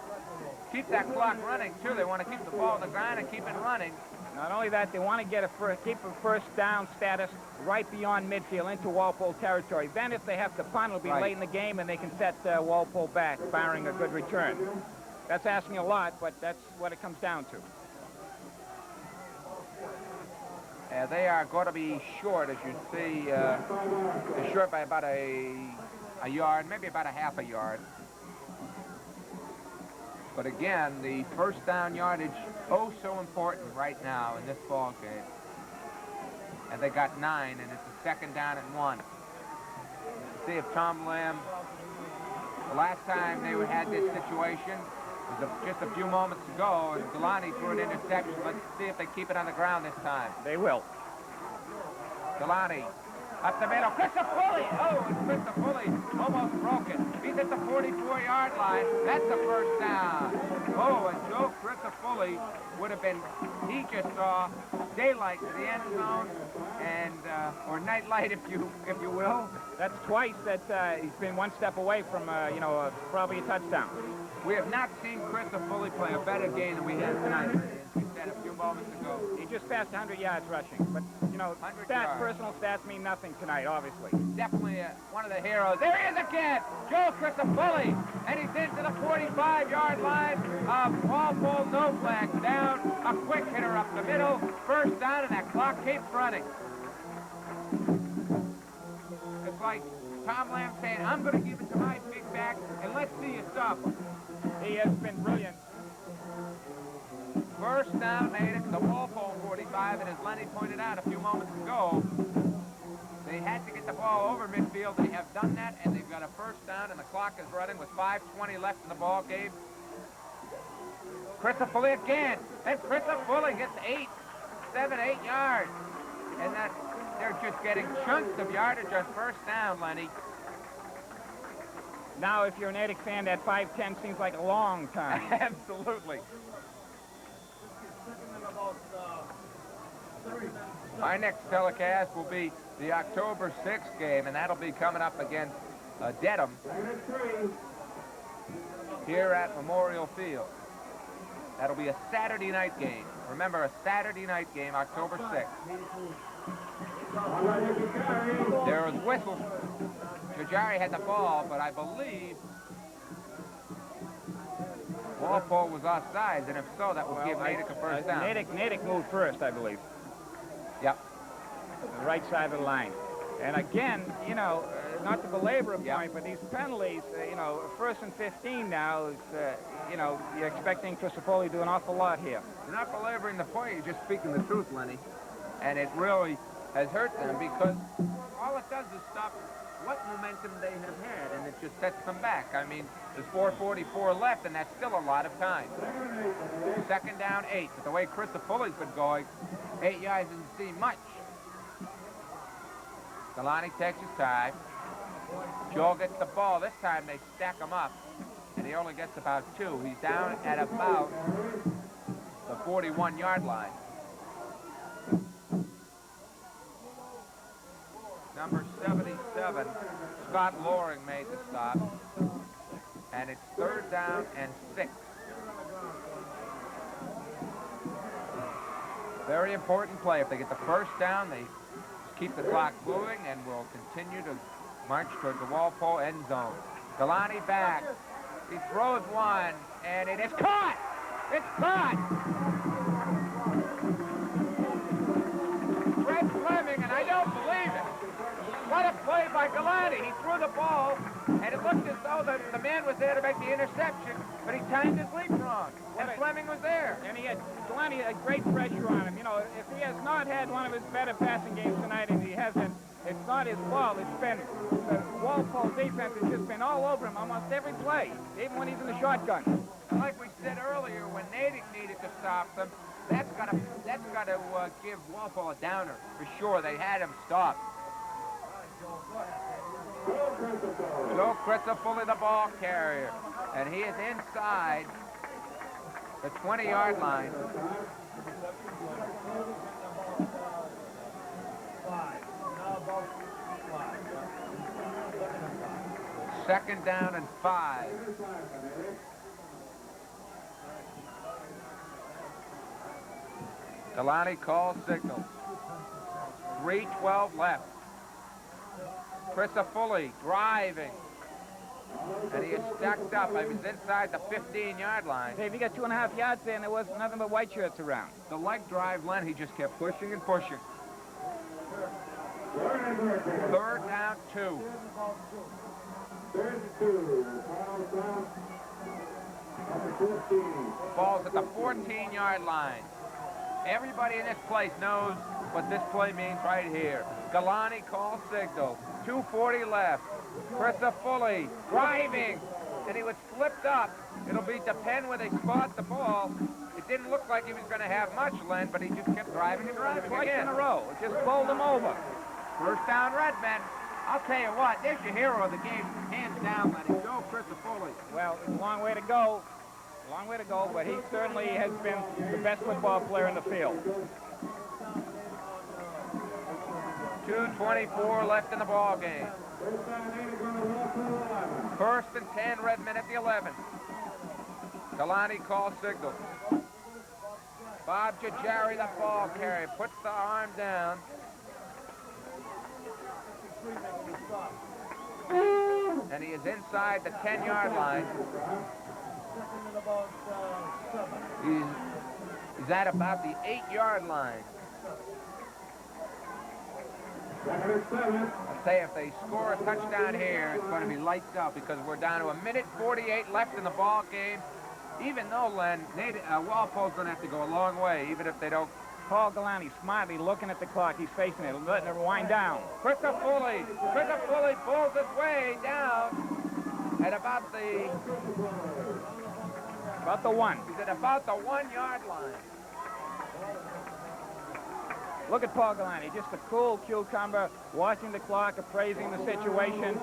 keep that clock running, too. They want to keep the ball on the ground and keep it running. Not only that, they want to keep a first down status right beyond midfield into Walpole territory. Then if they have to punt, it'll be late in the game, and they can set Walpole back, barring a good return. That's asking a lot, but that's what it comes down to. They are going to be short, as you see. They're short by about a yard, maybe about a half a yard. But again, the first down yardage, oh so important right now in this ball game. And they got 9, and it's a 2nd down and 1. Let's see if Tom Lamb, the last time they had this situation was just a few moments ago, and Galani threw an interception. Let's see if they keep it on the ground this time. They will. Galani up the middle. Christopher! Oh, and Christopher almost broke it. He's at the 44-yard line. That's a first down. Oh, and Joe Christopher would have been, he just saw daylight to the end zone, and or night light, if you will. That's twice that he's been one step away from, probably a touchdown. We have not seen Christopher play a better game than we had tonight, as we said a few moments ago. He just passed 100 yards rushing, but, personal stats mean nothing tonight, obviously. Definitely one of the heroes. There he is again, Joe Christopher, and he's into the 45-yard line of Walpole. No flag down, a quick hitter up the middle, first down, and that clock keeps running. It's like Tom Lamb saying, I'm going to give it to my big back, and let's see you stop him. He has been brilliant. First down, Natick, the Walpole 45, and as Lenny pointed out a few moments ago, they had to get the ball over midfield. They have done that, and they've got a first down, and the clock is running with 5:20 left in the ball game. Christopher again, and Christopher gets 7, 8 yards, and that they're just getting chunks of yardage on first down, Lenny. Now, if you're a Natick fan, that 5:10 seems like a long time. Absolutely. Our next telecast will be the October 6th game, and that'll be coming up against Dedham here at Memorial Field. That'll be a Saturday night game. Remember, a Saturday night game, October 6th. There was whistles. Jajari had the ball, but I believe Walpole was offsides, and if so, that would give Natick a first down. Natick moved first, I believe. Yep. The right side of the line. And again, you know, not to belabor a point, but these penalties, you know, 1st and 15 now is, you know, you're expecting Crisafulli to do an awful lot here. You're not belaboring the point, you're just speaking the truth, Lenny. And it really has hurt them because all it does is stop what momentum they have had, and it just sets them back. I mean, there's 4:44 left, and that's still a lot of time. 2nd down, 8. But the way Crisafulli's been going, 8 yards doesn't seem much. Galani takes his time. Joe gets the ball. This time they stack him up, and he only gets about 2. He's down at about the 41-yard line. Number 77, Scott Loring made the stop, and it's 3rd down and 6. Very important play. If they get the 1st down, they keep the clock moving and will continue to march towards the Walpole end zone. Galani back. He throws one, and it is caught! It's caught! Fred Fleming, and I don't believe it. What a play by Galani. He threw the ball, and it looked as though the man was there to make the interception, but he timed his leap wrong, and Fleming was there. And Galani had great pressure on him. You know, if he has not had one of his better passing games tonight, and he hasn't, it's not his fault. It's been the Walpole defense has just been all over him almost every play, even when he's in the shotgun. And like we said earlier, when Natick needed to stop them, that's got to give Walpole a downer for sure. They had him stopped. Joe Crisafulli, the ball carrier, and he is inside the 20-yard line. Second down and 5. Galani calls signal. 3:12 left. Crisafulli driving. And he is stacked up. I mean, he's inside the 15-yard line. Dave, he got 2.5 yards there, and there was nothing but white shirts around. The leg drive, Len, he just kept pushing and pushing. 3rd down, 2. Ball's at the 14-yard line. Everybody in this place knows what this play means right here. Galani calls signal. 2:40 left. Crisafulli driving, and he was flipped up. It'll be depend where they spot the ball. It didn't look like he was going to have much, Len, but he just kept driving and driving twice again. in a row. It just bowled him over. 1st down, Redmen. I'll tell you what, there's your hero of the game, hands down, Lenny. Joe Crisafulli. Well, it's a long way to go. A long way to go, but he certainly has been the best football player in the field. 2:24 left in the ball game. 1st and 10, Redmen at the 11. Galani calls signal. Bob Jajari, the ball carrier, puts the arm down. And he is inside the 10-yard line. He's at about the 8-yard line. I'll say if they score a touchdown here, it's going to be lights out because we're down to 1:48 left in the ball game. Even though, Len, Walpole's going to have to go a long way, even if they don't. Paul Galani smartly looking at the clock. He's facing it, letting it wind down. Crisafulli pulls his way down at about the 1. He's at about the 1-yard line. Look at Paul Galani, just a cool cucumber, watching the clock, appraising the situation.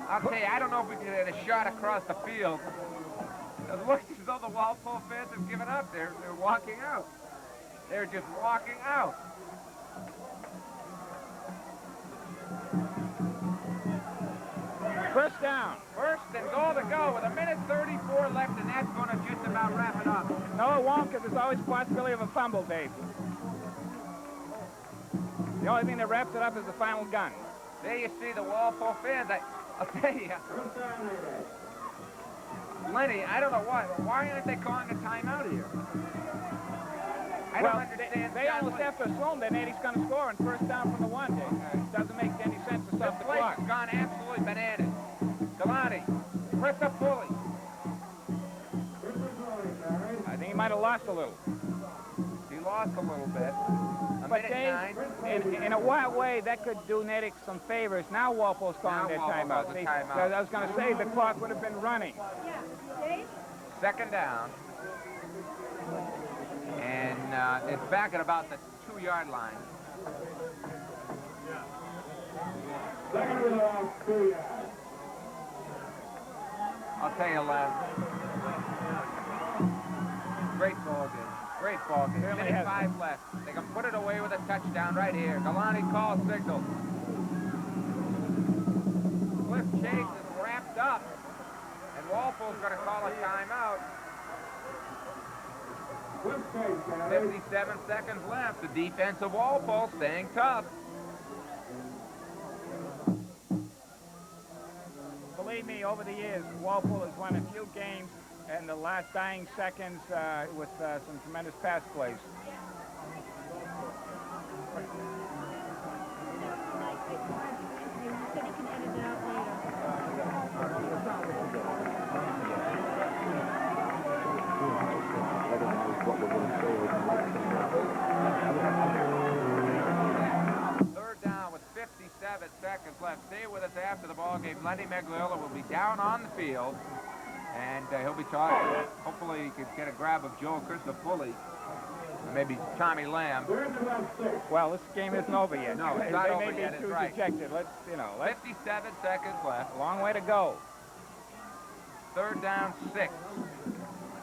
I'll tell you, I don't know if we can get a shot across the field. It looks as though the Walpole fans have given up. They're walking out. They're just walking out. First down. 1st and goal to go with 1:34 left, and that's going to just about wrap it up. No, it won't, because there's always a possibility of a fumble, Dave. The only thing that wraps it up is the final gun. There you see the Walpole fans. I'll tell you. Lenny, I don't know why. Why aren't they calling a timeout here? I don't understand. They almost have to assume that Natick's going to score on 1st down from the 1, Dave. a little. He lost a little bit. But Dave, in a wild way, that could do Natick some favors. Now Walpole's calling their timeout. See, I was going to say the clock would have been running. Yeah. Dave? Second down. And it's back at about the 2-yard line. I'll tell you, Len. Great ball game. Great ball game. Minute 5 left. They can put it away with a touchdown right here. Galani calls signal. Cliff Chase is wrapped up. And Walpole's going to call a timeout. 57 seconds left. The defense of Walpole staying tough. Believe me, over the years, Walpole has won a few games in the last dying seconds with some tremendous pass plays. Third down with 57 seconds left. Stay with us after the ball game. Lenny Megliola will be down on the field, and he'll be talking. Hopefully, he could get a grab of Joe Christopherly, or maybe Tommy Lamb. Well, this game isn't over yet. No, it's not over yet. They may be too right. dejected. Let's 57 seconds left. A long way to go. Third down, 6.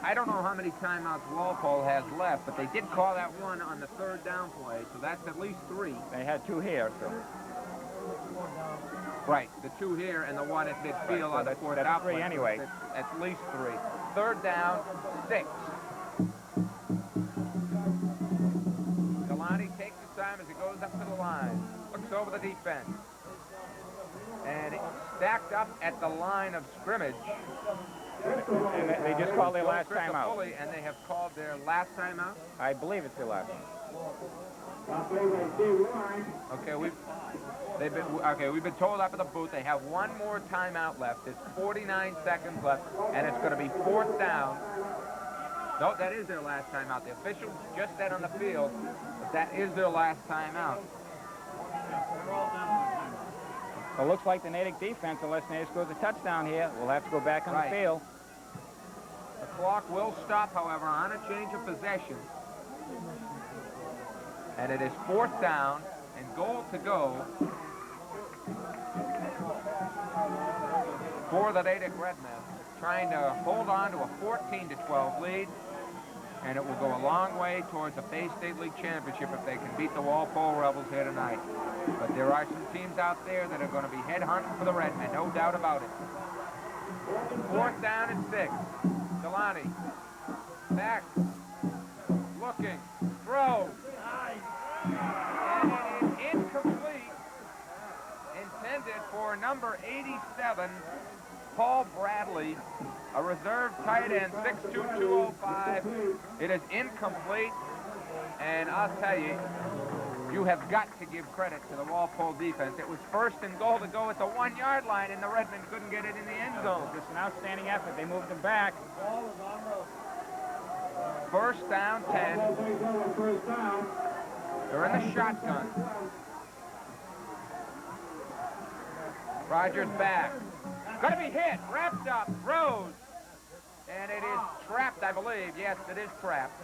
I don't know how many timeouts Walpole has left, but they did call that one on the third down play, so that's at least 3. They had 2 here, so. Right, the 2 here and the one at midfield on the fourth down. That's 3 anyway. At least 3. Third down, 6. Galani takes his time as he goes up to the line. Looks over the defense. And it's stacked up at the line of scrimmage. And they just called their last timeout. And they have called their last timeout? I believe it's their last. Okay, we've been told up at the booth they have one more timeout left. There's 49 seconds left, and it's going to be 4th down. No, that is their last timeout. The officials just said on the field that that is their last timeout. Well, it looks like the Natick defense, unless Natick scores a touchdown here, will have to go back on the field. The clock will stop, however, on a change of possession. And it is 4th down and goal to go for the Natick Redmen, trying to hold on to a 14-12 lead. And it will go a long way towards the Bay State League Championship if they can beat the Walpole Rebels here tonight. But there are some teams out there that are going to be head-hunting for the Redmen, no doubt about it. 4th down and 6. Galani. Back. Looking. Throw. And it is incomplete. Intended for number 87, Paul Bradley, a reserve tight end, 6'2", 205. It is incomplete, and I'll tell you, you have got to give credit to the Walpole defense. It was 1st and goal to go at the 1-yard line, and the Redmen couldn't get it in the end zone. It's an outstanding effort. They moved them back. 1st down, 10. They're in the shotgun. Rogers back. Going to be hit. Wrapped up. Throws. And it is trapped, I believe. Yes, it is trapped.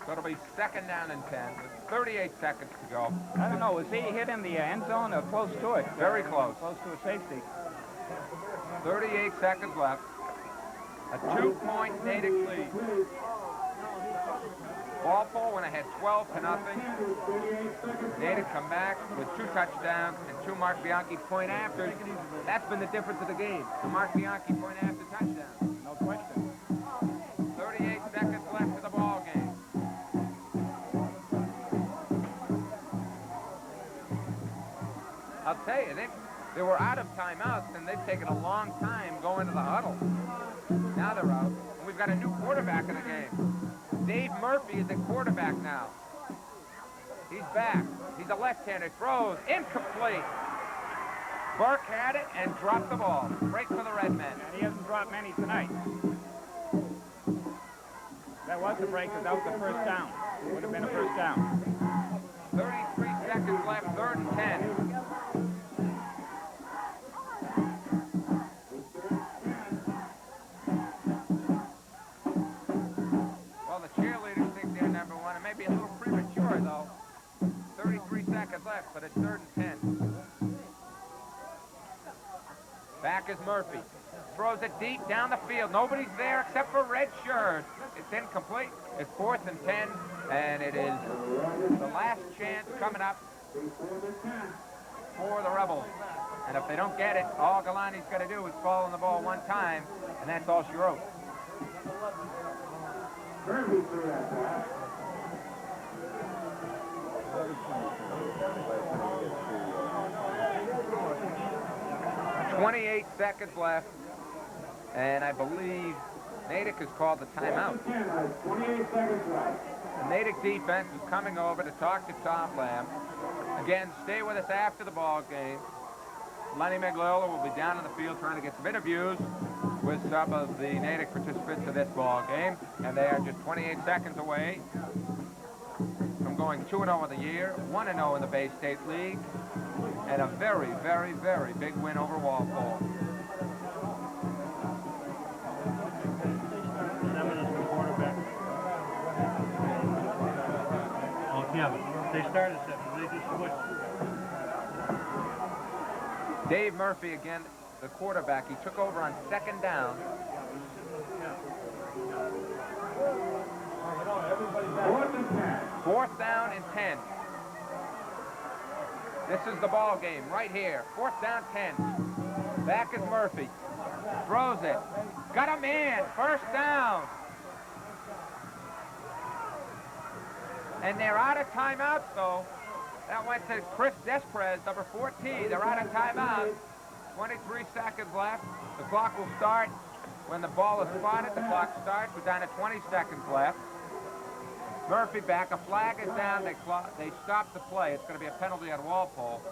So it'll be 2nd down and 10 with 38 seconds to go. I don't know. Was he hit in the end zone or close to it? Very close. Close to a safety. 38 seconds left. A 2-point Natick lead. Walpole went ahead 12-0. Natick come back with 2 touchdowns and 2 Mark Bianchi point afters. That's been the difference of the game. The Mark Bianchi point after touchdown. No question. 38 seconds left to the ball game. I'll tell you, they were out of timeouts, and they've taken a long time going to the huddle. Now they're out, and we've got a new quarterback in the game. Dave Murphy is at quarterback now. He's back. He's a left-hander. Throws. Incomplete. Burke had it and dropped the ball. Break for the Redmen. And he hasn't dropped many tonight. That was a break because that was the first down. Would have been a first down. 33 seconds left, 3rd and 10. Well, the cheerleaders think they're number one. It may be a little premature, though. 33 seconds left, but it's 3rd and 10. Back is Murphy. Throws it deep down the field. Nobody's there except for red shirt. It's incomplete. It's 4th and 10, and it is the last chance coming up for the Rebels. And if they don't get it, all Galani's got to do is fall on the ball one time, and that's all she wrote. .28 seconds left, and I believe Natick has called the timeout. 28 seconds left. The Natick defense is coming over to talk to Tom Lamb. Again, stay with us after the ball game. Lenny Megliola will be down in the field trying to get some interviews with some of the Natick participants in this ball game, and they are just 28 seconds away from going 2-0 in the year, 1-0 in the Bay State League, and a very, very, very big win over Walpole. They started 7. They just switched. Dave Murphy, again, the quarterback. He took over on 2nd down. 4th down and 10. This is the ball game right here. 4th down, 10. Back is Murphy. Throws it. Got him in. 1st down. And they're out of timeouts, though. That went to Chris Desprez, number 14. They're out of timeout. 23 seconds left. The clock will start when the ball is spotted. The clock starts. We're down to 20 seconds left. Murphy back. A flag is down. They stop the play. It's going to be a penalty on Walpole.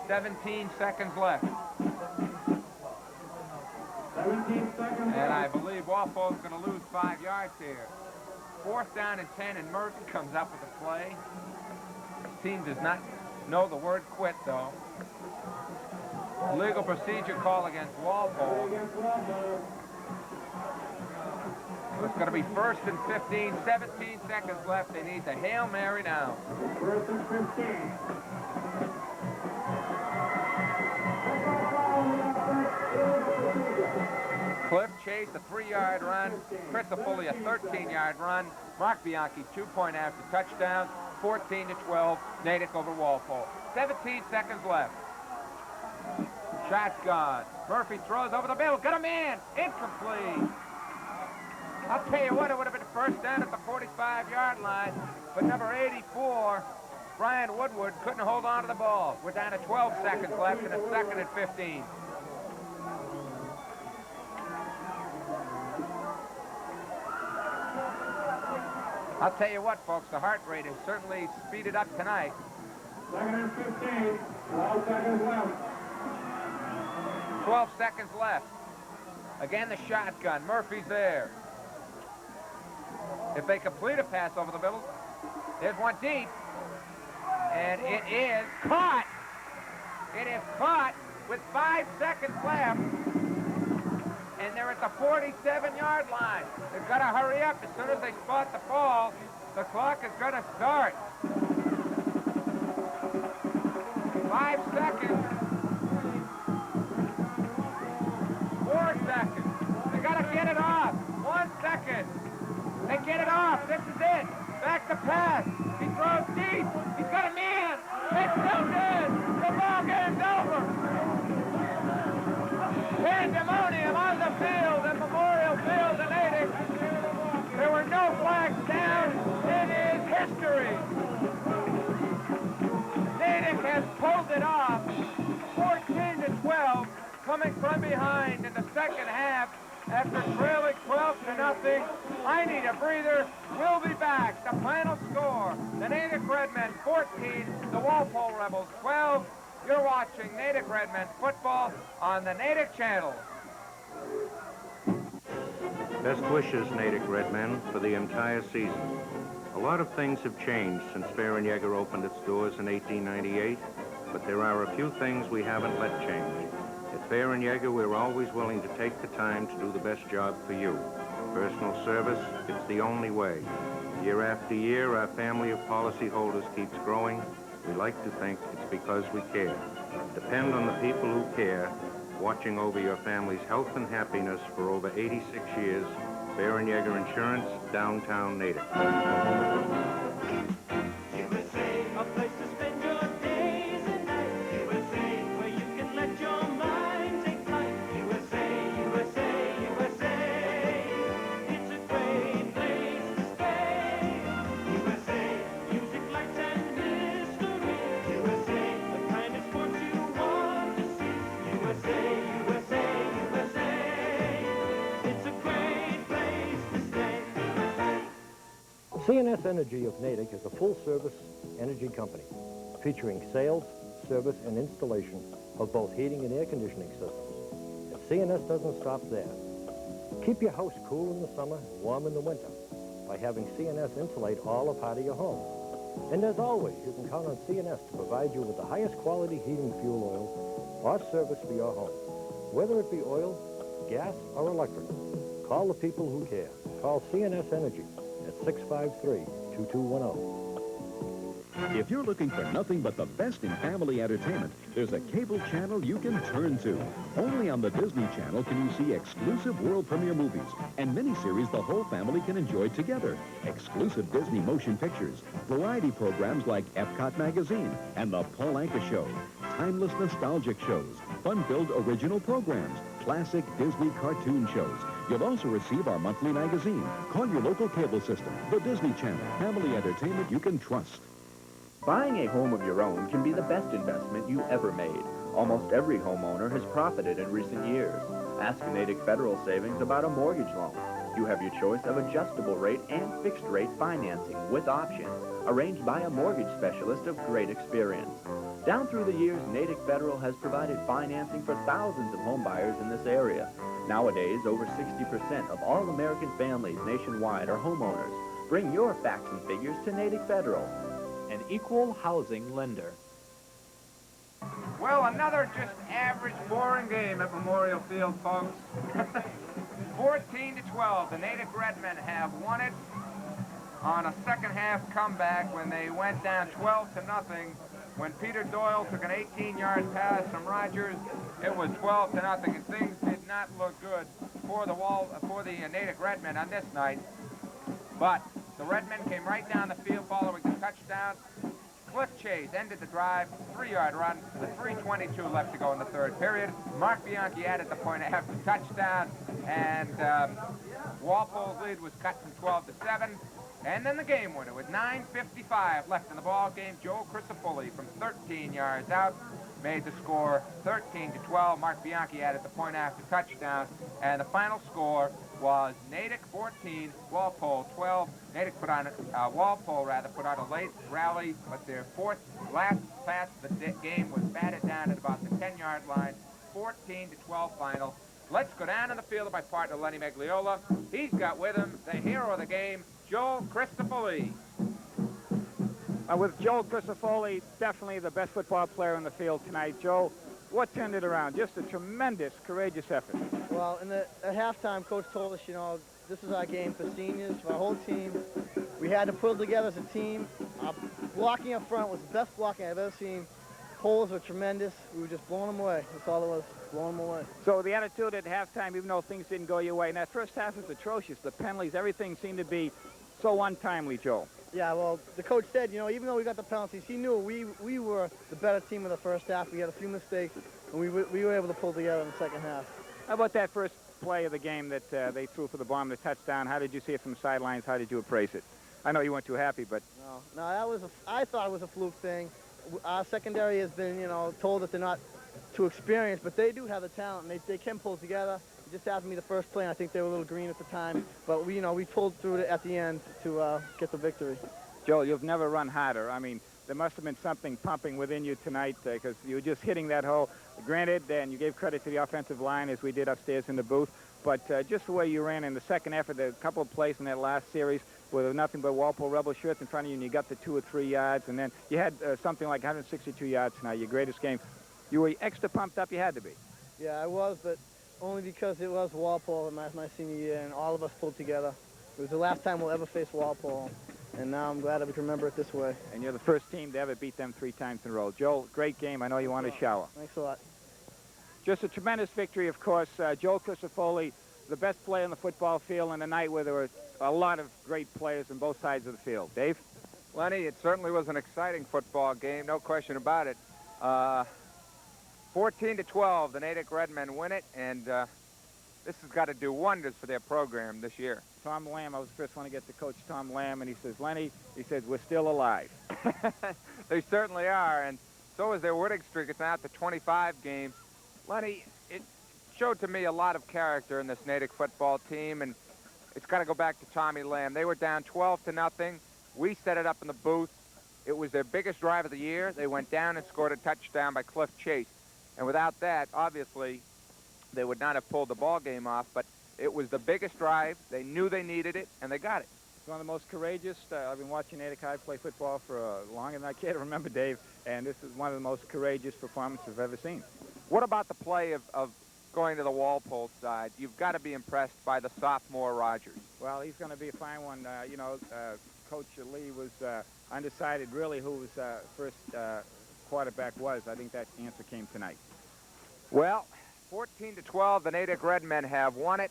17 seconds left. 17 seconds. And I believe Walpole's going to lose 5 yards here. 4th down and 10, and Murphy comes up with a play. His team does not know the word quit, though. Legal procedure call against Walpole. So it's going to be 1st and 15, 17 seconds left. They need the Hail Mary now. 1st and 15. Cliff Chase, a 3-yard run. Chris Foley, a 13-yard run. Mark Bianchi, 2-point after touchdown. 14-12, Natick over Walpole. 17 seconds left. Shotgun. Murphy throws over the middle. Got him in. Incomplete. I'll tell you what, it would have been 1st down at the 45-yard line, but number 84, Brian Woodward, couldn't hold on to the ball. We're down to 12 seconds left, and it's 2nd and 15. I'll tell you what, folks, the heart rate has certainly speeded up tonight. 2nd and 15. 12 seconds left. 12 seconds left. Again, the shotgun. Murphy's there. If they complete a pass over the middle, there's one deep. And it is caught. It is caught with 5 seconds left. And they're at the 47-yard line. They've got to hurry up. As soon as they spot the ball, the clock is going to start. 5 seconds. 4 seconds. They got to get it off. 1 second. They get it off. This is it. Back to pass. He throws deep. He's got a man. It's still good. The ball game's over. Pandemonium on the field at Memorial Field in Natick. There were no flags down. It is history. Natick has pulled it off. 14-12, coming from behind in the second half after trailing 12-0. I need a breather. We'll be back. The final score: the Natick Redmen 14, the Walpole Rebels 12. You're watching Natick Redmen football on the Natick Channel. Best wishes, Natick Redmen, for the entire season. A lot of things have changed since Fair and Yeager opened its doors in 1898, but there are a few things we haven't let change. At Fair and Yeager, we're always willing to take the time to do the best job for you. Personal service, it's the only way. Year after year, our family of policyholders keeps growing. We like to think it's because we care. Depend on the people who care, watching over your family's health and happiness for over 86 years. Fair and Yeager Insurance, downtown Natick. USA, a place to spend your days and nights. USA, where you can let your mind take flight. USA, USA, USA, it's a great place to stay. USA, music, lights, and history. USA, the kind of sports you want to see. USA, USA, USA, it's a great place to stay. CNS Energy of Natick is a full-service energy company featuring sales, service, and installation of both heating and air conditioning systems. And CNS doesn't stop there. Keep your house cool in the summer, warm in the winter by having CNS insulate all or part of your home. And as always, you can count on CNS to provide you with the highest quality heating fuel oil or service for your home. Whether it be oil, gas, or electric, call the people who care. Call CNS Energy at 653-2210. If you're looking for nothing but the best in family entertainment, there's a cable channel you can turn to. Only on the Disney Channel can you see exclusive world premiere movies and miniseries the whole family can enjoy together. Exclusive Disney motion pictures, variety programs like Epcot Magazine and The Paul Anka Show, timeless nostalgic shows, fun-filled original programs, classic Disney cartoon shows. You'll also receive our monthly magazine. Call your local cable system, the Disney Channel, family entertainment you can trust. Buying a home of your own can be the best investment you ever made. Almost every homeowner has profited in recent years. Ask Natick Federal Savings about a mortgage loan. You have your choice of adjustable rate and fixed rate financing with options, arranged by a mortgage specialist of great experience. Down through the years, Natick Federal has provided financing for thousands of home buyers in this area. Nowadays, over 60% of all American families nationwide are homeowners. Bring your facts and figures to Natick Federal. An equal housing lender. Well, another just average, boring game at Memorial Field, folks. 14-12, the Natick Redmen have won it on a second-half comeback when they went down 12-0. When Peter Doyle took an 18-yard pass from Rogers, it was 12-0, and things did not look good for the Natick Redmen on this night. But the Redmen came right down the field following the touchdown. Cliff Chase ended the drive, 3-yard run, with 3:22 left to go in the third period. Mark Bianchi added the point after touchdown, and Walpole's lead was cut from 12-7. And then the game winner with 9:55 left in the ball game, Joe Crisafulli from 13 yards out made the score 13-12. Mark Bianchi added the point after touchdown, and the final score was Natick 14, Walpole 12. Natick Walpole put on a late rally, but their last pass of the game was batted down at about the 10-yard line. 14-12 final. Let's go down to the field of my partner, Lenny Megliola. He's got with him the hero of the game, Joe Crisafulli. With Joe Crisafulli, definitely the best football player on the field tonight. Joe, what turned it around? Just a tremendous, courageous effort. Well, at halftime, Coach told us, you know, this is our game for seniors, for our whole team. We had to pull together as a team. Our blocking up front was the best blocking I've ever seen. Poles were tremendous. We were just blowing them away. That's all it was, blowing them away. So the attitude at halftime, even though things didn't go your way, and that first half was atrocious. The penalties, everything seemed to be so untimely, Joe. Yeah, well, the coach said, you know, even though we got the penalties, he knew we were the better team in the first half. We had a few mistakes, and we were able to pull together in the second half. How about that first play of the game that they threw for the bomb, the touchdown? How did you see it from the sidelines? How did you appraise it? I know you weren't too happy, but... No, that was I thought it was a fluke thing. Our secondary has been, you know, told that they're not too experienced, but they do have the talent, and they can pull together. It just happened to be the first play, and I think they were a little green at the time. But, we pulled through it at the end to get the victory. Joel, you've never run harder. I mean, there must have been something pumping within you tonight because you were just hitting that hole. Granted, and you gave credit to the offensive line as we did upstairs in the booth, But just the way you ran in the second effort, a couple of plays in that last series with nothing but Walpole Rebel shirts in front of you, and you got the 2 or 3 yards, and then you had something like 162 yards tonight, your greatest game. You were extra pumped up, you had to be. Yeah, I was, but only because it was Walpole in my senior year, and all of us pulled together. It was the last time we'll ever face Walpole, and now I'm glad that we can remember it this way. And you're the first team to ever beat them 3 times in a row. Joel, great game. I know you want to shower. Thanks a lot. Just a tremendous victory, of course. Joel Crisafulli, the best player on the football field in a night where there were a lot of great players on both sides of the field. Dave? Lenny, it certainly was an exciting football game, no question about it. 14-12, the Natick Redmen win it, and this has got to do wonders for their program this year. Tom Lamb, I was the first one to get to Coach Tom Lamb, and he says, Lenny, he says, we're still alive. They certainly are, and so is their winning streak. It's now at the 25 games. Lenny, it showed to me a lot of character in this Natick football team, and it's got to go back to Tommy Lamb. They were down 12-0. We set it up in the booth. It was their biggest drive of the year. They went down and scored a touchdown by Cliff Chase. And without that, obviously, they would not have pulled the ball game off, but it was the biggest drive. They knew they needed it, and they got it. It's one of the most courageous. I've been watching Natick High play football for longer than I care to remember, Dave, and this is one of the most courageous performances I've ever seen. What about the play of going to the Walpole side? You've got to be impressed by the sophomore Rogers. Well, he's going to be a fine one. Coach Lee was undecided really who his first quarterback was. I think that answer came tonight. Well, 14-12, the Natick Redmen have won it,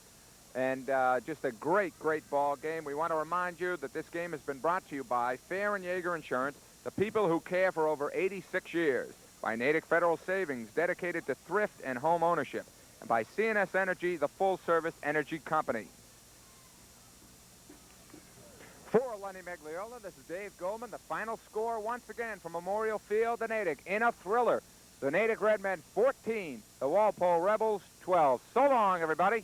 and just a great, great ball game. We want to remind you that this game has been brought to you by Fair and Yeager Insurance, the people who care for over 86 years, by Natick Federal Savings, dedicated to thrift and home ownership, and by CNS Energy, the full-service energy company. For Lenny Megliola, this is Dave Goldman. The final score once again from Memorial Field to Natick in a thriller. The Natick Redmen 14, the Walpole Rebels 12. So long, everybody.